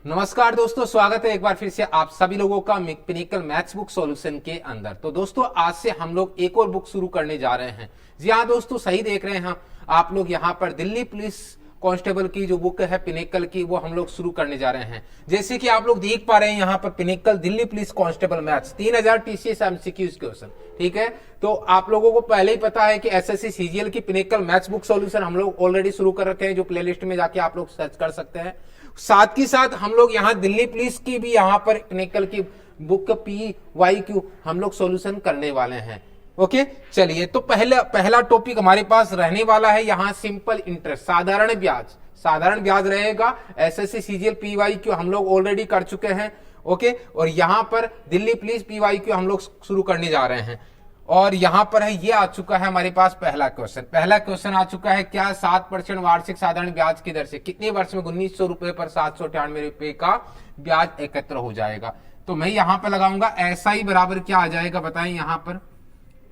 नमस्कार दोस्तों, स्वागत है एक बार फिर से आप सभी लोगों का पिनिकल मैथ्स बुक सॉल्यूशन के अंदर। तो दोस्तों आज से हम लोग एक और बुक शुरू करने जा रहे हैं। जी हाँ दोस्तों, सही देख रहे हैं आप लोग। यहाँ पर दिल्ली पुलिस कांस्टेबल की जो बुक है पिनिकल की, वो हम लोग शुरू करने जा रहे हैं। जैसे कि आप लोग देख पा रहे हैं यहाँ पर pinnacle Delhi police constable maths 3000 TCS MCQs question. ठीक है, तो आप लोगों को पहले ही पता है कि SSC CGL की पिनिकल मैथ्स बुक सॉल्यूशन हम लोग ऑलरेडी शुरू कर रखे हैं, जो प्लेलिस्ट में जाके आप लोग सर्च कर सकते हैं। साथ ही साथ हम लोग यहाँ दिल्ली पुलिस की भी यहाँ पर पिनिकल की बुक PYQ हम लोग सॉल्यूशन करने वाले हैं। ओके, चलिए तो पहला टॉपिक हमारे पास रहने वाला है यहाँ सिंपल इंटरेस्ट, साधारण ब्याज। साधारण ब्याज रहेगा। SSC CGL PYQ हम लोग ऑलरेडी कर चुके हैं। ओके, और यहाँ पर दिल्ली पुलिस PYQ हम लोग शुरू करने जा रहे हैं। और यहां पर है, ये आ चुका है हमारे पास पहला क्वेश्चन आ चुका है। क्या 7% वार्षिक साधारण ब्याज की दर से कितने वर्ष में 1900 रुपए पर 798 रुपए का ब्याज एकत्र हो जाएगा? तो मैं यहां पर लगाऊंगा SI बराबर क्या आ जाएगा बताएं, यहां पर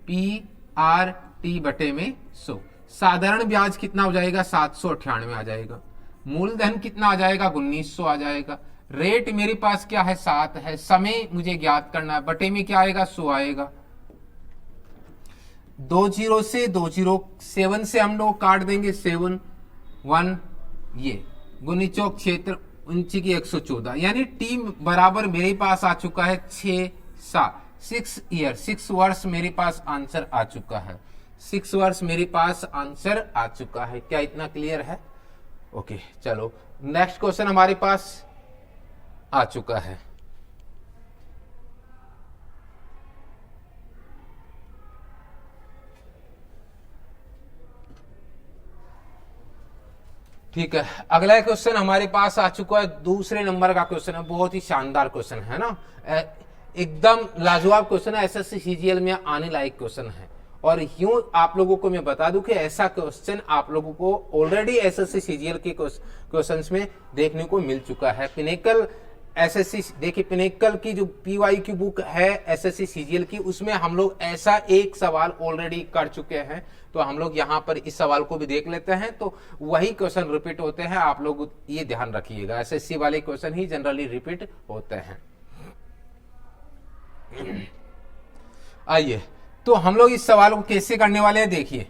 PRT बटे में 100। साधारण ब्याज कितना हो जाएगा? 798 आ जाएगा। मूलधन कितना आ जाएगा? 1900 आ जाएगा। रेट मेरे पास क्या है? 7 है। समय मुझे ज्ञात करना है, बटे में क्या आएगा? 100 आएगा। 20 से 7 से हम लोग काट देंगे 7 1, ये गुणिचौक क्षेत्र इंची की 114, यानी टी बराबर मेरे पास आ चुका है 6 वर्ष मेरे पास आंसर आ चुका है। 6 वर्ष मेरे पास आंसर आ चुका है। क्या इतना क्लियर है? ओके, चलो नेक्स्ट क्वेश्चन हमारे पास आ चुका है। ठीक है, अगला क्वेश्चन हमारे पास आ चुका है। दूसरे नंबर का क्वेश्चन है, बहुत ही शानदार क्वेश्चन है ना, एकदम लाजवाब क्वेश्चन है। SSC CGL में आने लायक क्वेश्चन है। और यूं आप लोगों को मैं बता दूं कि ऐसा क्वेश्चन आप लोगों को ऑलरेडी SSC CGL के क्वेश्चंस में देखने को मिल चुका है। पिनिकल SSC, देखिए पिनिकल की जो PYQ बुक है SSC CGL की, उसमें हम लोग ऐसा एक सवाल ऑलरेडी कर चुके हैं। तो हम लोग यहाँ पर इस सवाल को भी देख लेते हैं, तो वही क्वेश्चन रिपीट होते हैं। आप लोग ये ध्यान रखिएगा, SSC वाले क्वेश्चन ही जनरली रिपीट होते हैं। आइए, तो हम लोग इस सवाल को कैसे करने वाले हैं, देखिए।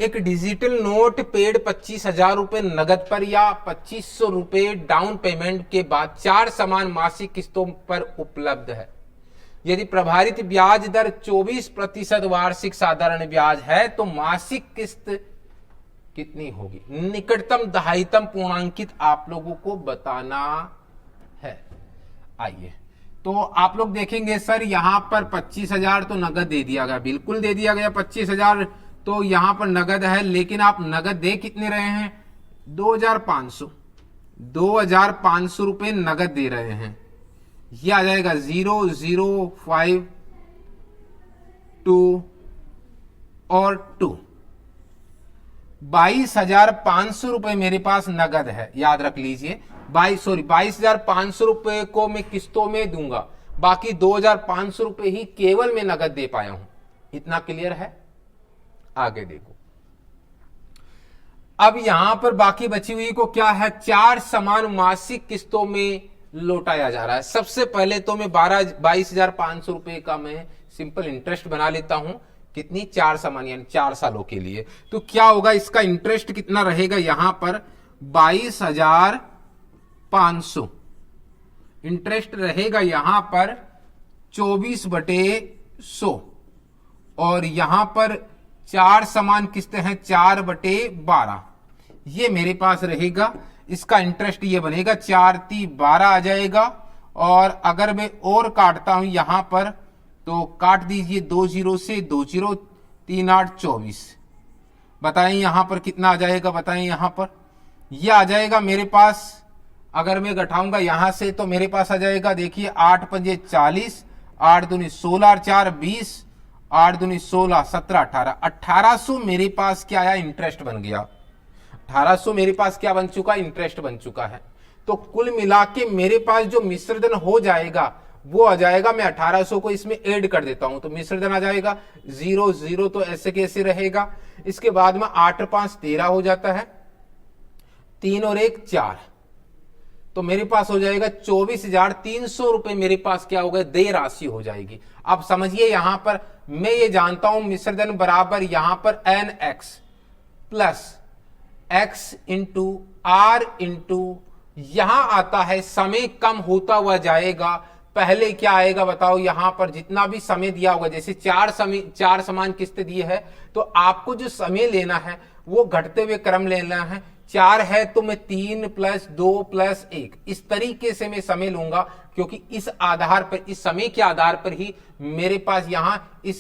एक डिजिटल नोट पेड 25,000 रुपए नगद पर या 2500 रुपए डाउन पेमेंट के बाद 4 समान मासिक किस्तों पर उपलब्ध है। यदि प्रभावित ब्याज दर 24% वार्षिक साधारण ब्याज है तो मासिक किस्त कितनी होगी? निकटतम दहाईतम पूर्णांकित आप लोगों को बताना है। आइए, तो आप लोग देखेंगे सर यहां पर 25,000 तो नगद दे दिया गया, बिल्कुल दे दिया गया। 25,000 तो यहां पर नगद है, लेकिन आप नगद दे कितने रहे हैं? 2,500 रुपए नगद दे रहे हैं। ये आ जाएगा 0,052 और 2। 22,500 रुपए मेरे पास नगद है, याद रख लीजिए। 22,500 रुपए को मैं किस्तों में दूंगा, बाकी 2,500 रुपए ही केवल मैं नगद दे पाया हूं। इतना क्लियर है? आगे देखो, अब यहां पर बाकी बची हुई को क्या है? 4 समान मासिक किस्तों में लौटाया जा रहा है। सबसे पहले तो मैं 22,500 रुपए का मैं सिंपल इंटरेस्ट बना लेता हूं। कितनी? 4 समान, यानी 4 सालों के लिए। तो क्या होगा, इसका इंटरेस्ट कितना रहेगा? यहां पर 22,500 इंटरेस्ट रहेगा, यहां पर 24/100। और यहां पर 4 समान किस्तें हैं, 4/12। ये मेरे पास रहेगा। इसका इंटरेस्ट ये बनेगा 4×3=12 आ जाएगा। और अगर मैं और काटता हूं यहां पर, तो काट दीजिए 20 से 20, 3×8 24। बताएं यहां पर कितना आ जाएगा? बताएं यहां पर ये आ जाएगा मेरे पास, अगर मैं घटाऊंगा यहां से तो मेरे पास आ जाएगा, देखिए 8×5 40, 8×2 16, 4 20, 8×2 16, 17 18, 1800 मेरे पास क्या आया? इंटरेस्ट बन गया। 1800 मेरे पास क्या बन चुका? इंटरेस्ट बन चुका है। तो कुल मिला के मेरे पास जो मिश्रधन हो जाएगा वो आ जाएगा, मैं 1800 को इसमें ऐड कर देता हूं तो मिश्रधन आ जाएगा 0 0, तो ऐसे कैसे रहेगा? इसके बाद में 8×5 13 हो जाता है, 3 और 1 4, तो मेरे पास हो जाएगा 24,300 रुपए मेरे पास क्या होगा, देय राशि हो जाएगी। अब समझिए यहां पर मैं ये जानता हूं मिश्र धन बराबर यहां पर N X plus X into R into यहां आता है समय कम होता हुआ जाएगा। पहले क्या आएगा बताओ, यहां पर जितना भी समय दिया होगा, जैसे चार समान किस्तें दिए है, तो आपको जो समय लेना है वो घटते हुए क्रम लेना है। 4 है तो मैं 3 + 2 + 1 इस तरीके से मैं समय लूंगा, क्योंकि इस आधार पर, इस समय के आधार पर ही मेरे पास यहां इस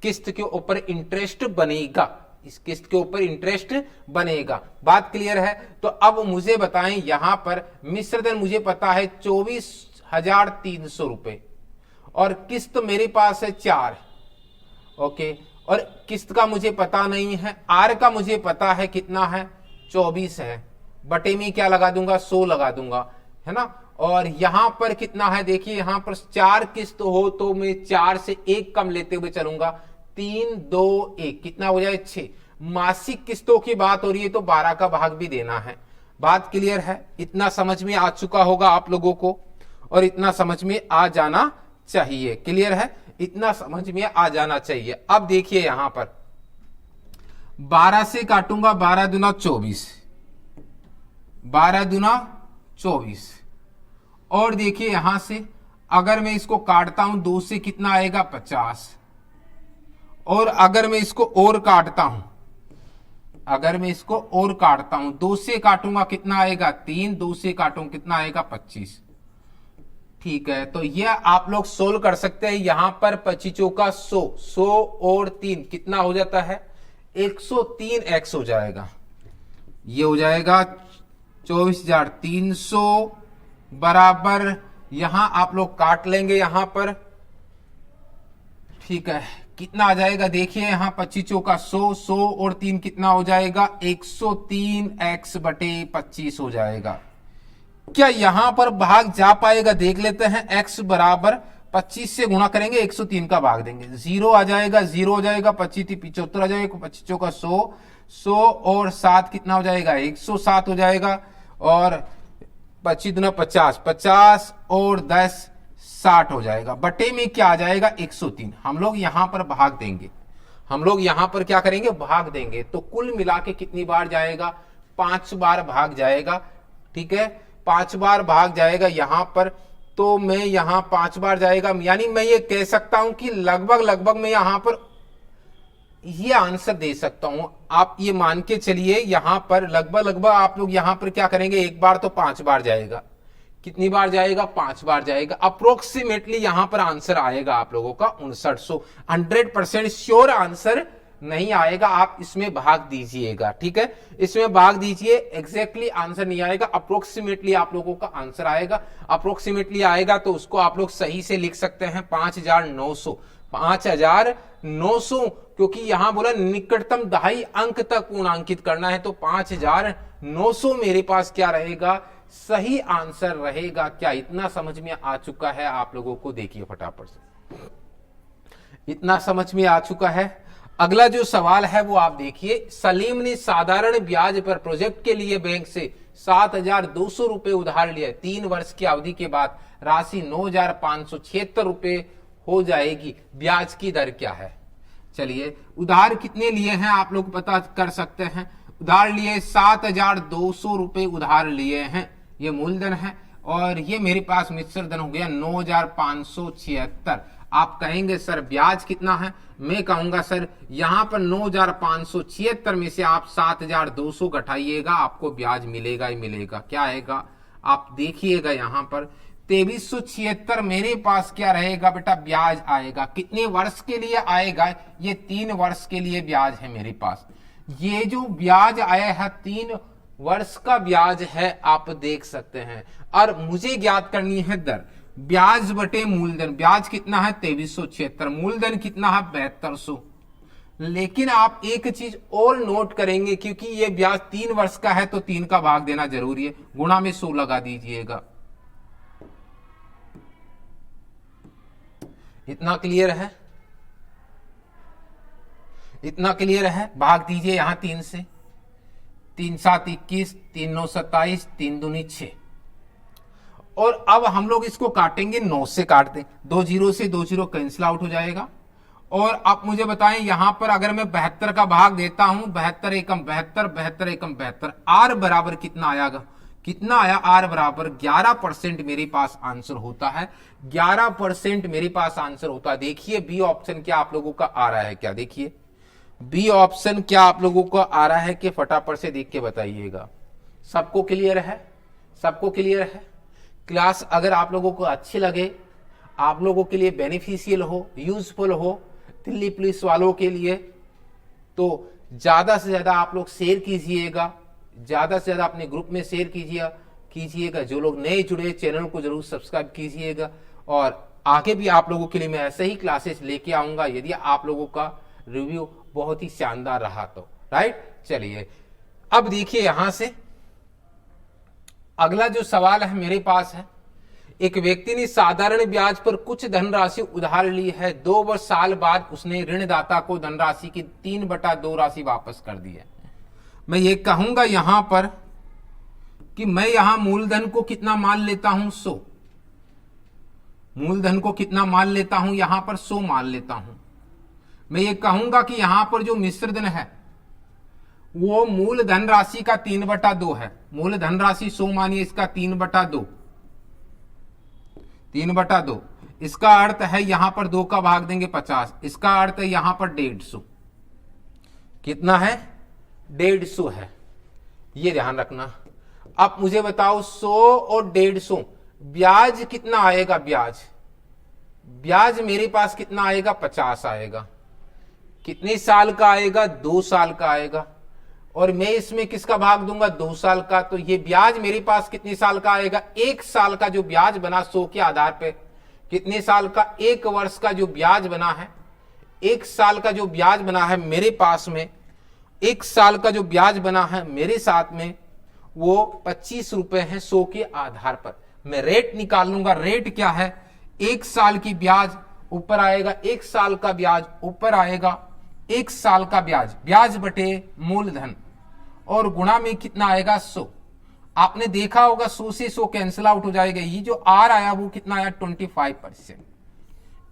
किस्त के ऊपर इंटरेस्ट बनेगा, इस किस्त के ऊपर इंटरेस्ट बनेगा। बात क्लियर है? तो अब मुझे बताएं, यहां पर मिश्र धन मुझे पता है 24,300 रुपए और किस्त मेरे पास है 4। ओके, और किस्त का मुझे पता नहीं है, आर का मुझे पता है कितना है, 24 है, बटे में क्या लगा दूंगा, 100 लगा दूंगा, है ना। और यहां पर कितना है, देखिए यहां पर 4 किस्त हो तो मैं 4 से 1 कम लेते हुए चलूंगा, 3 2 1 कितना हो जाए 6। मासिक किस्तों की बात हो रही है तो 12 का भाग भी देना है। बात क्लियर है? इतना समझ में आ चुका होगा आप लोगों को, और इतना समझ में आ जाना चाहिए। क्लियर है? इतना समझ में आ जाना चाहिए। अब देखिए यहां पर 12 से काटूंगा, 12 दूना 24, 12 दूना 24, और देखिए यहां से अगर मैं इसको काटता हूं 2 से कितना आएगा 50, और अगर मैं इसको और काटता हूं, अगर मैं इसको और काटता हूं 2 से काटूंगा कितना आएगा 3, 2 से काटूंगा कितना आएगा 25। ठीक है, तो ये आप लोग सोल्व कर सकते हैं। यहां पर 25 का 100, 100 और 3 कितना हो जाता है 103x हो जाएगा। ये हो जाएगा 24,300 बराबर, यहां आप लोग काट लेंगे यहां पर। ठीक है, कितना आ जाएगा देखिए, यहां 25 का 100, 100 और 3 कितना हो जाएगा 103x बटे 25 हो जाएगा। क्या यहां पर भाग जा पाएगा, देख लेते हैं। x बराबर 25 से गुणा करेंगे, 103 का भाग देंगे, 0 आ जाएगा, 0 हो जाएगा, 25 75 आ जाएगा, 25 का 100, 100 और 7 कितना हो जाएगा 107 हो जाएगा, और 25 दूना 50, 50 और 10 60 हो जाएगा। बटे में क्या आ जाएगा 103। हम लोग यहां पर भाग देंगे, हम लोग यहां पर क्या करेंगे, भाग देंगे। तो कुल मिला के कितनी बार जाएगा, 5 बार भाग जाएगा। ठीक है, 5 बार भाग जाएगा यहां पर, तो मैं यहां 5 बार जाएगा, यानी मैं ये कह सकता हूं कि लगभग मैं यहां पर ये आंसर दे सकता हूं। आप ये मान के चलिए यहां पर लगभग आप लोग यहां पर क्या करेंगे, एक बार तो 5 बार जाएगा, कितनी बार जाएगा 5 बार जाएगा। अप्रोक्सीमेटली यहां पर आंसर आएगा आप लोगों का 5900। 100% श्योर आंसर नहीं आएगा, आप इसमें भाग दीजिएगा। ठीक है, इसमें भाग दीजिए, एग्जैक्टली आंसर नहीं आएगा, अप्रोक्सीमेटली आप लोगों का आंसर आएगा। अप्रोक्सीमेटली आएगा तो उसको आप लोग सही से लिख सकते हैं 5,900, 5,900, क्योंकि यहां बोला निकटतम दहाई अंक तक पूर्णांकित करना है, तो 5,900 मेरे पास क्या रहेगा, सही आंसर रहेगा। क्या इतना समझ में आ चुका है आप लोगों को? देखिए फटाफट से, इतना समझ में आ चुका है। अगला जो सवाल है वो आप देखिए। सलीम ने साधारण ब्याज पर प्रोजेक्ट के लिए बैंक से 7,200 रुपए उधार लिया, 3 वर्ष की अवधि के बाद राशि 9,576 रुपए हो जाएगी, ब्याज की दर क्या है? चलिए, उधार कितने लिए हैं आप लोग पता कर सकते हैं। उधार लिए 7,200 रुपए उधार लिए हैं, ये मूलधन है, और ये मेरे पास मिश्र धन हो गया 9,576। आप कहेंगे सर ब्याज कितना है, मैं कहूंगा सर यहां पर 9,576 में से आप 7,200 घटाइएगा, आपको ब्याज मिलेगा ही मिलेगा। क्या आएगा आप देखिएगा, यहां पर 2,376 मेरे पास क्या रहेगा बेटा, ब्याज आएगा। कितने वर्ष के लिए आएगा, ये 3 वर्ष के लिए ब्याज है मेरे पास। ये जो ब्याज आया है 3 वर्ष का ब्याज है, आप देख सकते हैं। और मुझे ज्ञात करनी है दर, ब्याज बटे मूलधन। ब्याज कितना है 2,376, मूलधन कितना है 7200। लेकिन आप एक चीज और नोट करेंगे, क्योंकि ये ब्याज 3 वर्ष का है तो 3 का भाग देना जरूरी है, गुणा में 100 लगा दीजिएगा। इतना क्लियर है? इतना क्लियर है? भाग दीजिए यहां 3 से, 3 7 21, 3 9 27, 3 दूनी 6। और अब हम लोग इसको काटेंगे 9 से काट दें, 2 जीरो से 2 जीरो कैंसिल आउट हो जाएगा। और अब मुझे बताएं यहां पर अगर मैं 72 का भाग देता हूं, 72 एकम 72, 72 एकम 72, आर बराबर कितना आएगा, कितना आया, आर बराबर 11% मेरे पास आंसर होता है, 11% मेरे पास आंसर होता है। देखिए बी ऑप्शन क्या आप लोगों का आ रहा है, क्या देखिए बी ऑप्शन क्या आप लोगों को आ रहा है कि फटाफट से देख के बताइएगा। सबको क्लियर है, सबको क्लियर है। क्लास अगर आप लोगों को अच्छी लगे, आप लोगों के लिए बेनिफिशियल हो, यूजफुल हो दिल्ली पुलिस वालों के लिए, तो ज्यादा से ज्यादा आप लोग शेयर कीजिएगा, ज्यादा से ज्यादा अपने ग्रुप में शेयर कीजिएगा। जो लोग नए जुड़े चैनल को जरूर सब्सक्राइब कीजिएगा। और आगे भी आप लोगों के लिए मैं ऐसे ही क्लासेस लेके आऊंगा यदि आप लोगों का रिव्यू बहुत ही शानदार रहा तो, राइट। चलिए अब देखिए यहां से अगला जो सवाल है मेरे पास है, एक व्यक्ति ने साधारण ब्याज पर कुछ धनराशि उधार ली है, 2 वर्ष साल बाद उसने ऋणदाता को धनराशि की 3/2 राशि वापस कर दी है। मैं ये कहूंगा यहां पर कि मैं यहां मूलधन को कितना मान लेता हूं, 100, मूलधन को कितना मान लेता हूं, यहां पर 100 मान लेता हूं। मैं ये कहूंगा कि यहां पर जो मिश्र धन है वो मूल धनराशि का 3/2 है। मूल धनराशि 100 मानिए, इसका 3/2, 3/2। इसका अर्थ है यहां पर 2 का भाग देंगे 50, इसका अर्थ है यहां पर 150, कितना है, 150 है, ये ध्यान रखना। अब मुझे बताओ 100 और 150 ब्याज कितना आएगा, ब्याज मेरे पास कितना आएगा, 50 आएगा। कितने साल का आएगा, 2 साल का आएगा। और मैं इसमें किसका भाग दूंगा, 2 साल का, तो ये ब्याज मेरे पास कितने साल का आएगा, 1 साल का जो ब्याज बना 100 के आधार पे, कितने साल का, 1 वर्ष का जो ब्याज बना है, 1 साल का जो ब्याज बना है मेरे पास में, 1 साल का जो ब्याज बना है मेरे साथ में वो 25 रुपए है 100 के आधार पर। मैं रेट निकाल लूंगा, रेट क्या है, 1 साल की ब्याज ऊपर आएगा, 1 साल का ब्याज ऊपर आएगा, 1 साल का ब्याज बटे मूलधन और गुणा में कितना आएगा, 100। आपने देखा होगा 100 से 100 कैंसिल आउट हो जाएगा। ये जो आर आया वो कितना आया, 25%,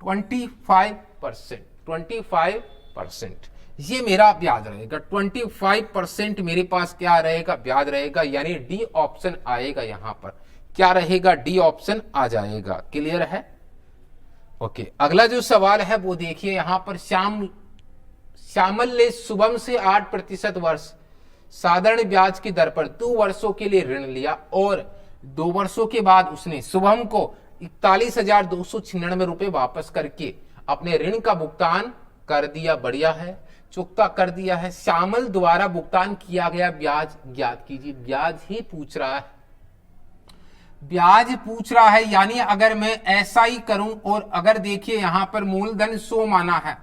25%, ये मेरा ब्याज रहेगा। 25% मेरे पास क्या रहेगा, ब्याज रहेगा, यानी डी ऑप्शन आएगा। यहां पर क्या रहेगा, डी ऑप्शन आ जाएगा। क्लियर है, ओके। अगला जो सवाल है वो देखिए यहां पर, श्यामल ने शुभम से 8% वर्ष साधारण ब्याज की दर पर 2 वर्षों के लिए ऋण लिया और 2 वर्षों के बाद उसने शुभम को 41,296 रुपए वापस करके अपने ऋण का भुगतान कर दिया। बढ़िया है, चुकता कर दिया है। श्यामल द्वारा भुगतान किया गया ब्याज ज्ञात कीजिए। ब्याज ही पूछ रहा है, ब्याज पूछ रहा है, यानी अगर मैं ऐसा ही करूं और अगर देखिए यहां पर मूलधन 100 माना है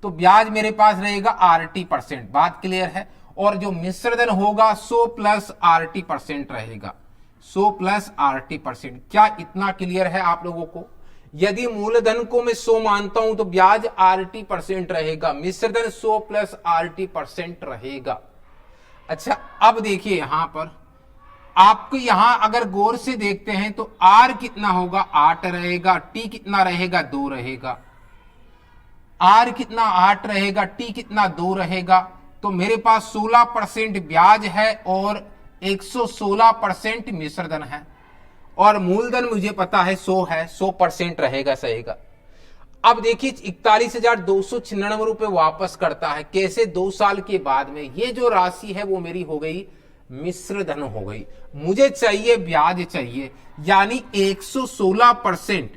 तो ब्याज मेरे पास रहेगा RT%। बात क्लियर है। और जो मिश्रधन होगा 100 प्लस RT% रहेगा, 100 प्लस RT%। क्या इतना क्लियर है आप लोगों को? यदि मूलधन को मैं 100 मानता हूं तो ब्याज RT% रहेगा, मिश्रधन 100 प्लस RT% रहेगा। अच्छा अब देखिए यहां पर आपको, यहां अगर गौर से देखते हैं तो R कितना होगा, 8 रहेगा, T कितना रहेगा, 2 रहेगा। R कितना 8 रहेगा, T कितना 2 रहेगा। तो मेरे पास 16% ब्याज है और 116% मिश्रधन है और मूलधन मुझे पता है 100 है, 100% रहेगा, सही का। अब देखिए 41,296 रुपए वापस करता है, कैसे? 2 साल के बाद में। ये जो राशि है वो मेरी हो गई मिश्रधन हो गई। मुझे चाहिए ब्याज चाहिए, यानी 116%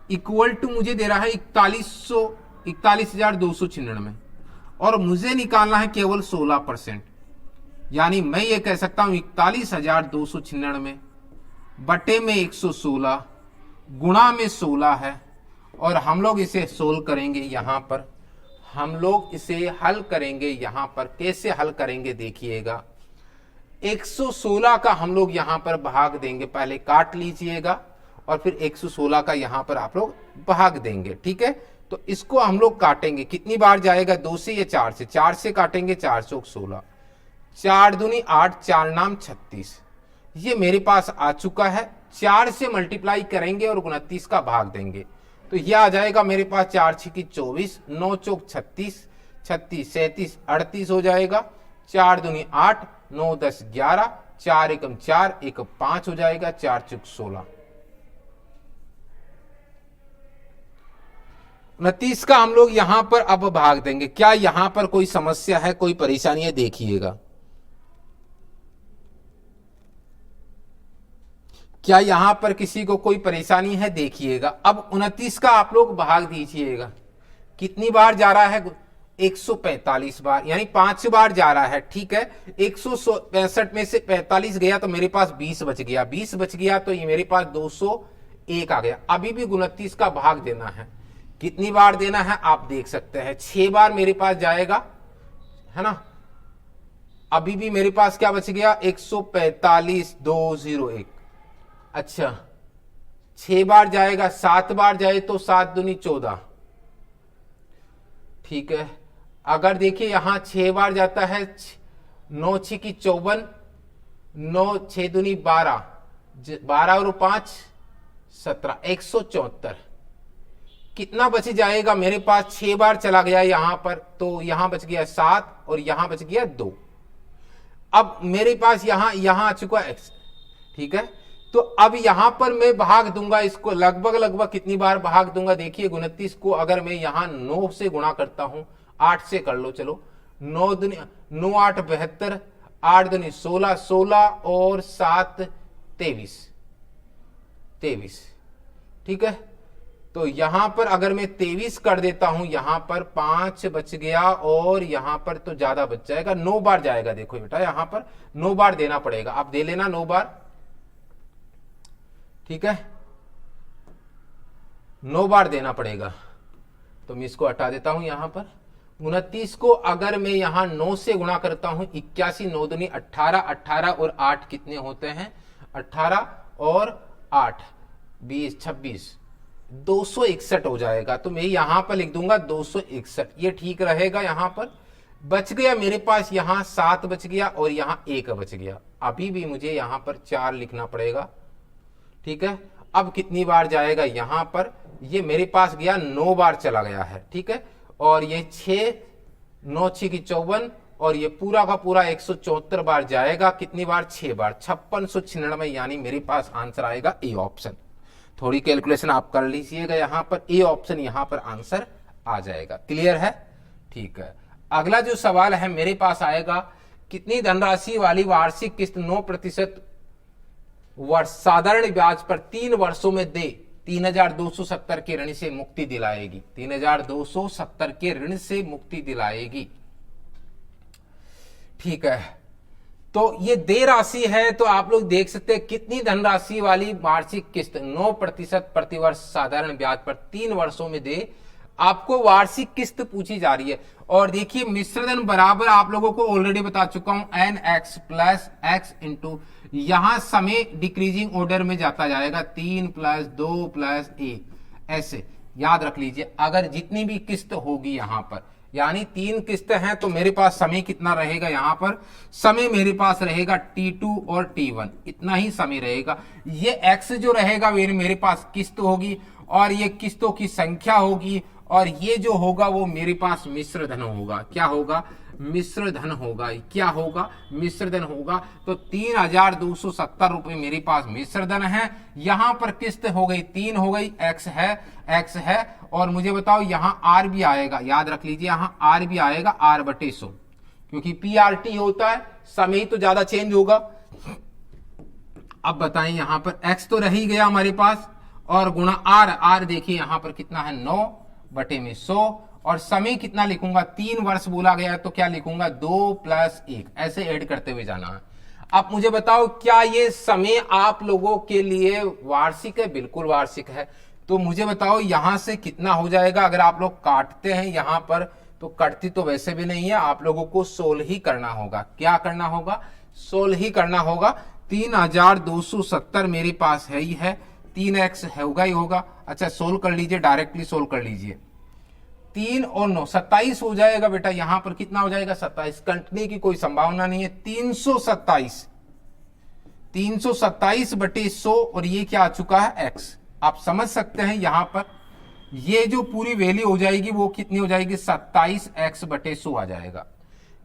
इक्वल टू मुझे दे रहा है 41,296 और मुझे निकालना है केवल 16%, यानी मैं ये कह सकता हूं 41,296 बटे में 116 गुणा में 16 है और हम लोग इसे सोल्व करेंगे। यहां पर हम लोग इसे हल करेंगे। यहां पर कैसे हल करेंगे देखिएगा, 116 का हम लोग यहां पर भाग देंगे, पहले काट लीजिएगा और फिर 116 का यहां पर आप लोग भाग देंगे, ठीक है। तो इसको हम लोग काटेंगे, कितनी बार जाएगा, 2 से या 4 से? 4 से काटेंगे, 4 चौक 16, 4 दूनी 8, 4 नाम 36, ये मेरे पास आ चुका है। 4 से मल्टीप्लाई करेंगे और 29 का भाग देंगे तो ये आ जाएगा मेरे पास 4 छकी 24, 9 चौक 36, 36 37 38 हो जाएगा। 4 दूनी 8, 9 10 11, 4 एकम 4, 1 5 हो जाएगा। 4 चौक 16। 29 का हम लोग यहां पर अब भाग देंगे। क्या यहां पर कोई समस्या है, कोई परेशानी है? देखिएगा, क्या यहां पर किसी को कोई परेशानी है? देखिएगा। अब 29 का आप लोग भाग दीजिएगा। कितनी बार जा रहा है? 145 बार, यानी 5 बार जा रहा है। ठीक है, 165 में से 45 गया तो मेरे पास 20 बच गया। 20 बच गया तो ये मेरे पास 201 आ गया। अभी भी 29 का भाग देना है। कितनी बार देना है आप देख सकते हैं। 6 बार मेरे पास जाएगा, है ना। अभी भी मेरे पास क्या बच गया? 145 201। अच्छा, 6 बार जाएगा, 7 बार जाए तो 7 दूनी 14। ठीक है, अगर देखिए यहां 6 बार जाता है, 9 छकी 54, 9 6 दूनी 12, 12 और 5 17, 174। कितना बच जाएगा मेरे पास? 6 बार चला गया यहां पर, तो यहां बच गया 7 और यहां बच गया 2। अब मेरे पास यहां आ चुका x। ठीक है, तो अब यहां पर मैं भाग दूंगा इसको। लगभग कितनी बार भाग दूंगा? देखिए 29 को अगर मैं यहां 9 से गुणा करता हूं, 8 से कर लो, चलो 9 दूनी 9 8 72, 8 दूनी 16, 16 और 7 23। ठीक है, तो यहां पर अगर मैं 23 कर देता हूं, यहां पर 5 बच गया और यहां पर तो ज्यादा बच जाएगा। 9 बार जाएगा। देखो बेटा, यहां पर 9 बार देना पड़ेगा। आप दे लेना 9 बार। ठीक है, 9 बार देना पड़ेगा। तो मैं इसको हटा देता हूं यहां पर। 29 को अगर मैं यहां 9 से गुणा करता हूं, 81, 9 दूनी 18, 18 और 8 कितने होते हैं? 18 और 8 20 26, 261 हो जाएगा। तो मैं यहां पर लिख दूंगा 261, ये ठीक रहेगा। यहां पर बच गया मेरे पास, यहां 7 बच गया और यहां 1 बच गया। अभी भी मुझे यहां पर 4 लिखना पड़ेगा। ठीक है, अब कितनी बार जाएगा यहां पर? ये मेरे पास गया 9 बार चला गया है। ठीक है, और ये 6 9 6 की 54 और ये पूरा का पूरा 174 बार जाएगा। कितनी बार? 6 बार। 5696, यानी मेरे पास आंसर आएगा ए ऑप्शन। थोड़ी कैलकुलेशन आप कर लीजिएगा, यहां पर ए ऑप्शन यहां पर आंसर आ जाएगा। क्लियर है? ठीक है, अगला जो सवाल है मेरे पास आएगा, कितनी धनराशि वाली वार्षिक किस्त 9% वर्ष साधारण ब्याज पर 3 वर्षों में दे 3270 के ऋण से मुक्ति दिलाएगी? 3270 के ऋण से मुक्ति दिलाएगी। ठीक है, तो ये दे राशि है। तो आप लोग देख सकते हैं कितनी धनराशि वाली वार्षिक किस्त 9% प्रतिवर्ष साधारण ब्याज पर 3 वर्षों में दे। आपको वार्षिक किस्त पूछी जा रही है। और देखिए मिश्रधन बराबर आप लोगों को ऑलरेडी बता चुका हूं, nx प्लस x इंटू, यहां समय डिक्रीजिंग ऑर्डर में जाता जाएगा, 3 प्लस 2 प्लस 1, ऐसे याद रख लीजिए। अगर जितनी भी किस्त होगी यहां पर, यानी 3 किस्त हैं, तो मेरे पास समय कितना रहेगा? यहां पर समय मेरे पास रहेगा T2 और T1, इतना ही समय रहेगा। ये x जो रहेगा मेरे पास किस्त होगी और ये किस्तों की संख्या होगी, और ये जो होगा वो मेरे पास मिश्र धन होगा। क्या होगा? मिश्र धन होगा। क्या होगा? मिश्र धन होगा। तो 3270 रुपए मेरे पास मिश्र धन है। यहां पर किस्त हो गई 3 हो गई, x है, और मुझे बताओ यहां r भी आएगा। याद रख लीजिए, यहां r भी आएगा, r/100, क्योंकि PRT होता है, समय ही तो ज्यादा चेंज होगा। अब बताएं, यहां पर x तो रह ही गया हमारे पास, और गुणा r देखिए यहां पर कितना है? 9/100, और समय कितना लिखूंगा? 3 वर्ष बोला गया है, तो क्या लिखूंगा? 2 प्लस 1, ऐसे ऐड करते हुए जाना है। अब मुझे बताओ, क्या ये समय आप लोगों के लिए वार्षिक है? बिल्कुल वार्षिक है। तो मुझे बताओ यहां से कितना हो जाएगा? अगर आप लोग काटते हैं यहां पर, तो कटती तो वैसे भी नहीं है, आप लोगों को सोल्व ही करना होगा। क्या करना होगा? सोल्व ही करना होगा। 3270 मेरे पास है ही है, 3x होगा ही होगा। अच्छा, सोल्व कर लीजिए, डायरेक्टली सोल्व कर लीजिए। 3 और 9 27 हो जाएगा बेटा। यहां पर कितना हो जाएगा? 27। कटने की कोई संभावना नहीं है। 327 327/100 और ये क्या आ चुका है x। आप समझ सकते हैं यहां पर ये जो पूरी वैल्यू हो जाएगी वो कितनी हो जाएगी 27x/100 आ जाएगा।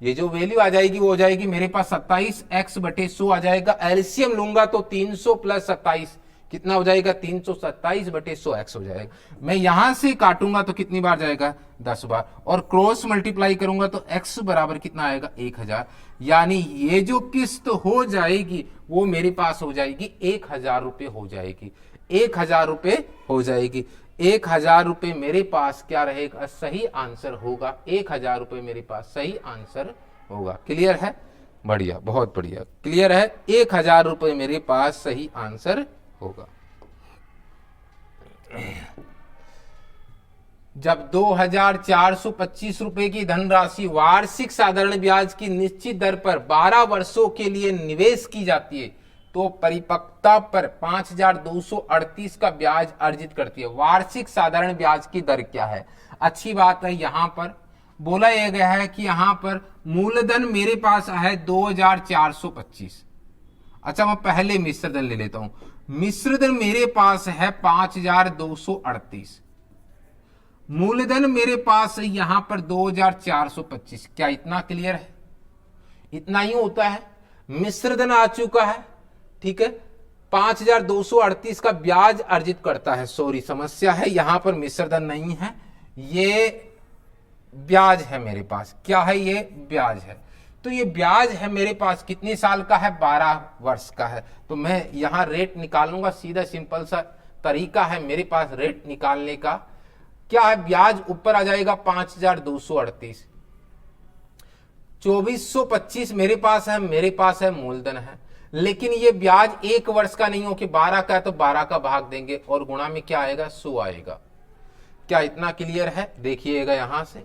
ये जो वैल्यू आ जाएगी वो हो जाएगी मेरे पास 27x/100 आ जाएगा। एलसीएम लूंगा तो 300 + 27 कितना हो जाएगा 327/100x हो जाएगा। मैं यहां से काटूंगा तो कितनी बार जाएगा 10 बार, और क्रॉस मल्टीप्लाई करूंगा तो x बराबर कितना आएगा 1000। यानी ये जो किस्त हो जाएगी वो मेरे पास हो जाएगी 1000 रुपये हो जाएगी, 1000 रुपये हो जाएगी। 1000 रुपये मेरे पास क्या रहेगा सही आंसर होगा, 1000 रुपये मेरे पास सही आंसर होगा। क्लियर है? बढ़िया, बहुत बढ़िया, क्लियर है। 1000 रुपये मेरे पास सही आंसर होगा। जब 2425 रुपए की धनराशि वार्षिक साधारण ब्याज की निश्चित दर पर 12 वर्षों के लिए निवेश की जाती है तो परिपक्वता पर 5238 का ब्याज अर्जित करती है। वार्षिक साधारण ब्याज की दर क्या है? अच्छी बात है, यहां पर बोला यह गया है कि यहां पर मूलधन मेरे पास है 2425। अच्छा, मैं पहले मिश्रधन ले लेता हूं। मिश्रधन मेरे पास है 5238, मूलधन मेरे पास है यहां पर 2425। क्या इतना क्लियर है? इतना ही होता है। मिश्रधन आ चुका है, ठीक है, 5238 का ब्याज अर्जित करता है। सॉरी, समस्या है, यहां पर मिश्रधन नहीं है, ये ब्याज है मेरे पास। क्या है? ये ब्याज है। तो ये ब्याज है मेरे पास कितने साल का है? 12 वर्ष का है। तो मैं यहां रेट निकालूंगा, सीधा सिंपल सा तरीका है मेरे पास रेट निकालने का। क्या है? ब्याज ऊपर आ जाएगा 5238, 2425 मेरे पास है मूलधन है। लेकिन ये ब्याज 1 वर्ष का नहीं हो कि 12 का है तो 12 का भाग देंगे और गुणा में क्या आएगा 100 आएगा। क्या इतना क्लियर है? देखिएगा यहां से।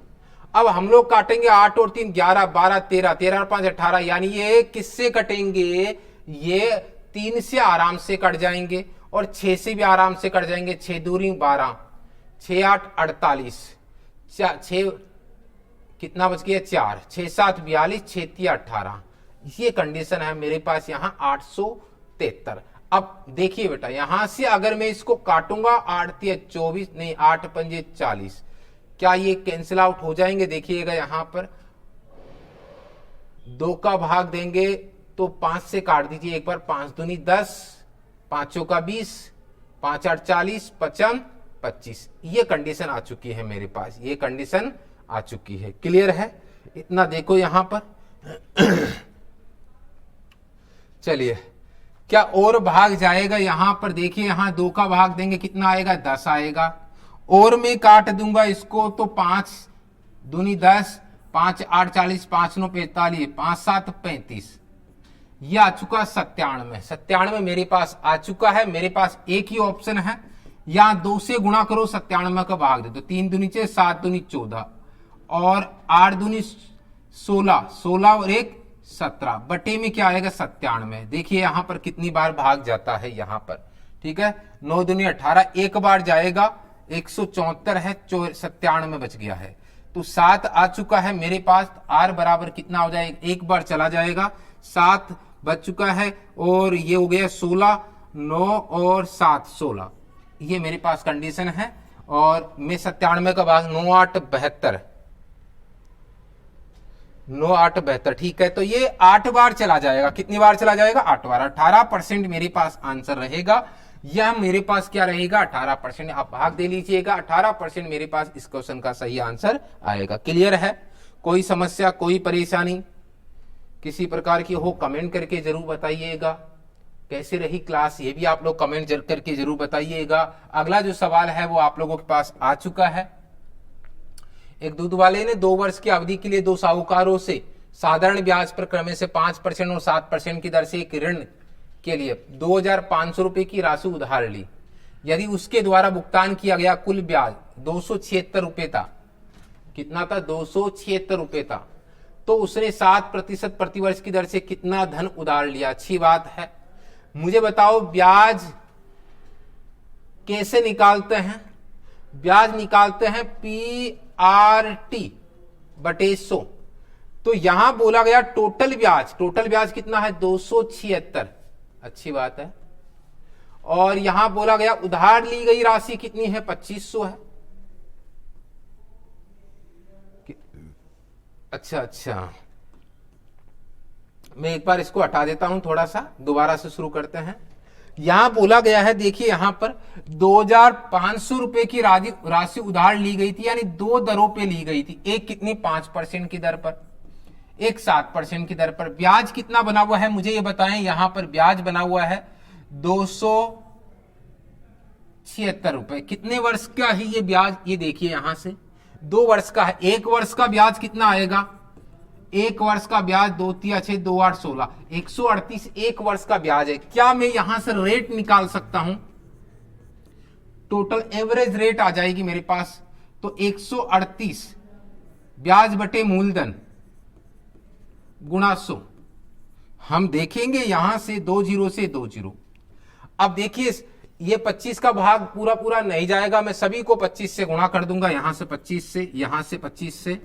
अब हम लोग काटेंगे 8 और 3 11, 12 13, 13 और 5 18। यानी ये किससे कटेंगे? ये 3 से आराम से कट जाएंगे और 6 से भी आराम से कट जाएंगे। 6 दूरी 12, 6 8 48, 6 कितना बच गया 4, 6 7 42, 6 3 18। ये कंडीशन है मेरे पास यहां 873। अब देखिए बेटा, यहां से अगर मैं इसको काटूंगा 8 3 24, नहीं 8 5 40, क्या ये कैंसिल आउट हो जाएंगे? देखिएगा यहां पर 2 का भाग देंगे तो 5 से काट दीजिए एक बार। 5 दूनी 10, 5 का 20, 5 8 40, 55 25। ये कंडीशन आ चुकी है मेरे पास, ये कंडीशन आ चुकी है। क्लियर है? इतना देखो यहां पर। चलिए, क्या और भाग जाएगा? यहां पर देखिए, यहां 2 का भाग देंगे कितना आएगा 10 आएगा। और मैं काट दूंगा इसको तो 5 दूनी 10, 5 8 40, 5 9 45, 5 7 35। ये आ चुका 97। 97 मेरे पास आ चुका है। मेरे पास एक ही ऑप्शन है, यहां 2 से गुणा करो 97 का भाग दे दो। 3 दूनी 6, 7 दूनी 14 और 8 दूनी 16, 16 और 1 17 बटे में क्या आएगा 97। देखिए यहां पर कितनी बार भाग जाता है यहां पर, ठीक है। 9 दूनी 18, एक बार जाएगा 174 है, 97 बच गया है। तो 7 आ चुका है मेरे पास। आर बराबर कितना हो जाएगा? एक बार चला जाएगा, 7 बच चुका है और ये हो गया 16, 9 और 7 16। ये मेरे पास कंडीशन है। और मैं 97 का भाग 9 8 72, 9 8 72, ठीक है। तो ये 8 बार चला जाएगा। कितनी बार चला जाएगा? 8 बार। 18% मेरे पास आंसर रहेगा। यह मेरे पास क्या रहेगा? 18%। आप भाग दे लीजिएगा, 18% मेरे पास इस क्वेश्चन का सही आंसर आएगा। क्लियर है? कोई समस्या, कोई परेशानी किसी प्रकार की हो कमेंट करके जरूर बताइएगा। कैसे रही क्लास ये भी आप लोग कमेंट करके जरूर बताइएगा। अगला जो सवाल है वो आप लोगों के पास आ चुका है। एक दूध वाले ने 2 वर्ष की अवधि के लिए 2 साहूकारों से साधारण ब्याज पर क्रम से 5% और 7% की दर से एक ऋण के लिए 2500 रुपए की राशि उधार ली। यदि उसके द्वारा भुगतान किया गया कुल ब्याज 276 रुपए था, कितना था? 276 रुपए था, तो उसने 7% प्रतिवर्ष की दर से कितना धन उधार लिया? अच्छी बात है। मुझे बताओ ब्याज कैसे निकालते हैं? ब्याज निकालते हैं PRT बटे 100। तो यहां बोला गया टोटल ब्याज कितना है? 276। अच्छी बात है। और यहां बोला गया उधार ली गई राशि कितनी है, 2500 है। अच्छा, मैं एक बार इसको हटा देता हूं, थोड़ा सा दोबारा से शुरू करते हैं। यहां बोला गया है, देखिए यहां पर 2500 रुपए की राशि उधार ली गई थी, यानी 2 दरों पे ली गई थी। एक कितनी, 5% की दर पर, एक 7% की दर पर। ब्याज कितना बना हुआ है मुझे ये बताएं। यहां पर ब्याज बना हुआ है 276 रुपए। कितने वर्ष का है ये ब्याज, ये देखिए यहां से 2 वर्ष का है। 1 वर्ष का ब्याज कितना आएगा, 1 वर्ष का ब्याज 2 3 6 2 8 16, 138 1 वर्ष का ब्याज है। क्या मैं यहां से रेट निकाल सकता हूं, टोटल एवरेज रेट आ जाएगी मेरे पास। तो 138 ब्याज बटे मूलधन गुणा 100। हम देखेंगे यहां से 2 जीरो से 2 जीरो। अब देखिए ये 25 का भाग पूरा पूरा नहीं जाएगा, मैं सभी को 25 से गुणा कर दूंगा। यहां से 25 से, यहां से 25 से,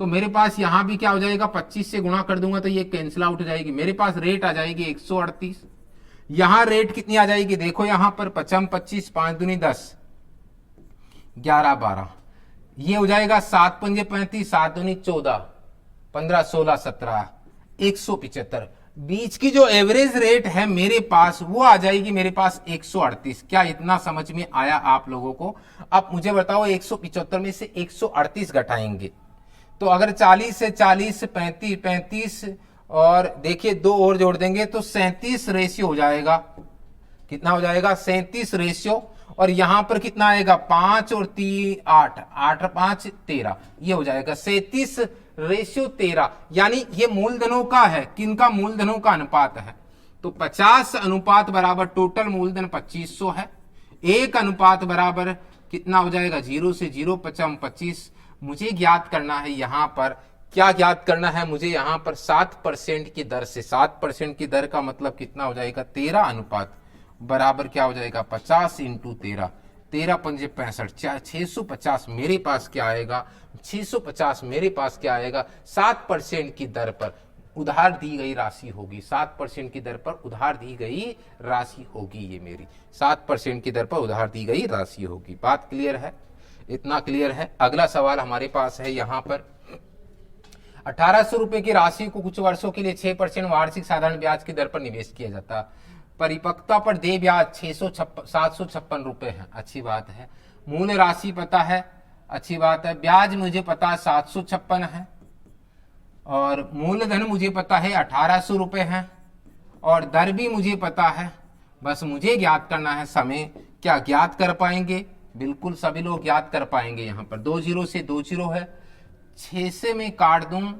तो मेरे पास यहां भी क्या हो जाएगा, 25 से गुणा कर दूंगा तो ये कैंसिल आउट हो जाएगी। मेरे पास रेट आ जाएगी 138। यहां रेट कितनी आ जाएगी, देखो यहां पर 55 25 5 दूनी 10 11 12, ये हो जाएगा 7 पंजे 35 7 दूनी 14 15 16 17 175। बीच की जो एवरेज रेट है मेरे पास वो आ जाएगी मेरे पास 138। क्या इतना समझ में आया आप लोगों को? अब मुझे बताओ 175 में से 138 घटाएंगे तो अगर 40 से 40 35 35 और देखिए 2 और जोड़ देंगे तो 37 रेशियो हो जाएगा। कितना हो जाएगा, 37 रेशियो। और यहां पर कितना आएगा, 5 और 3 8 8 5 13, ये हो जाएगा 37 रेशियो 13। यानी ये मूलधनों का है, किनका, मूलधनों का अनुपात है। तो 50 अनुपात बराबर टोटल मूलधन 2500 है। 1 अनुपात बराबर कितना हो जाएगा, 0 से 0 55 25। मुझे ज्ञात करना है यहां पर, क्या ज्ञात करना है मुझे यहां पर, 7% की दर से। 7% की दर का मतलब कितना हो जाएगा, 13 अनुपात बराबर क्या हो जाएगा, 50 इंटू 13, 13 पंजे 65, 650 मेरे पास क्या आएगा, 650 मेरे पास क्या आएगा, 7% की दर पर उधार दी गई राशि होगी। 7% की दर पर उधार दी गई राशि होगी, ये मेरी 7% की दर पर उधार दी गई राशि होगी। बात क्लियर है, इतना क्लियर है। अगला सवाल हमारे पास है यहां पर, 1800 रुपए की राशि को कुछ वर्षों के लिए 6% वार्षिक साधारण ब्याज की दर पर निवेश किया जाता है। परिपक्वता पर देय ब्याज 756 रुपए है, अच्छी बात है। मूल राशि पता है, अच्छी बात है। ब्याज मुझे पता है 756 है और मूलधन मुझे पता है 1800 रुपए है और दर भी मुझे पता है। बस मुझे ज्ञात करना है समय। क्या ज्ञात कर पाएंगे? बिल्कुल सभी लोग ज्ञात कर पाएंगे। यहां पर 2 जीरो से 2 जीरो है, 6 से मैं काट दूं,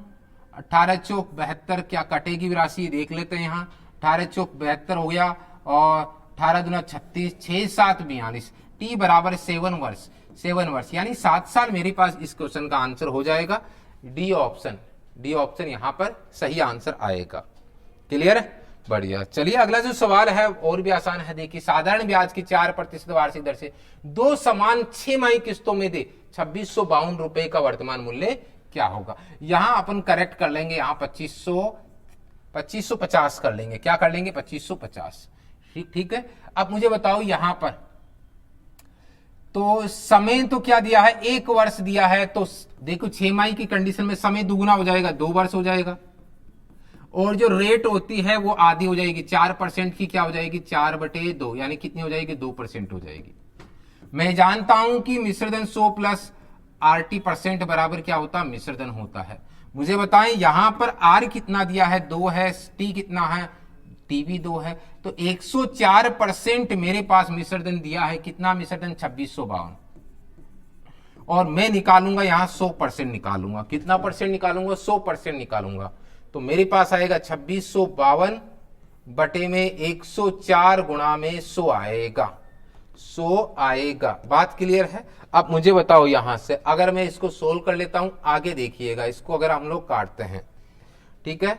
18 चौक 72, क्या कटेगी राशि देख लेते हैं। यहाँ 18 चौक 72 हो गया और 18 दूना 36, 6 7 42, टी बराबर 7 वर्ष। 7 वर्ष यानी 7 साल मेरे पास इस क्वेश्चन का आंसर हो जाएगा। डी ऑप्शन, डी ऑप्शन यहां पर सही आंसर आएगा। क्लियर है, बढ़िया। चलिए अगला जो सवाल है और भी आसान है। देखिए, साधारण ब्याज की 4% वार्षिक दर से 2 समान 6 माही किस्तों में दे 2652 रुपए का वर्तमान मूल्य क्या होगा। यहां अपन करेक्ट कर लेंगे, यहां 2550 कर लेंगे। क्या कर लेंगे, 2550। ठीक है। अब मुझे बताओ यहां पर तो समय तो क्या दिया है, 1 वर्ष दिया है। तो देखो 6 माही की कंडीशन में समय दुगुना हो जाएगा, 2 वर्ष हो जाएगा। और जो रेट होती है वो आधी हो जाएगी, 4% की क्या हो जाएगी, 4/2, यानी कितनी हो जाएगी, 2% हो जाएगी। मैं जानता हूं कि मिश्रधन 100 प्लस RT% बराबर क्या होता है, मिश्रधन होता है। मुझे बताएं यहां पर R कितना दिया है, 2 है, T कितना है, T भी 2 है। तो 104% मेरे पास मिश्रधन दिया है। कितना मिश्रधन, 2652। और मैं निकालूंगा यहां 100% निकालूंगा। कितना परसेंट निकालूंगा, 100% निकालूंगा। तो मेरे पास आएगा 2652 बटे में 104 गुणा में 100 आएगा, 100 आएगा। बात क्लियर है। अब मुझे बताओ यहां से अगर मैं इसको सोल्व कर लेता हूं, आगे देखिएगा इसको अगर हम लोग काटते हैं, ठीक है।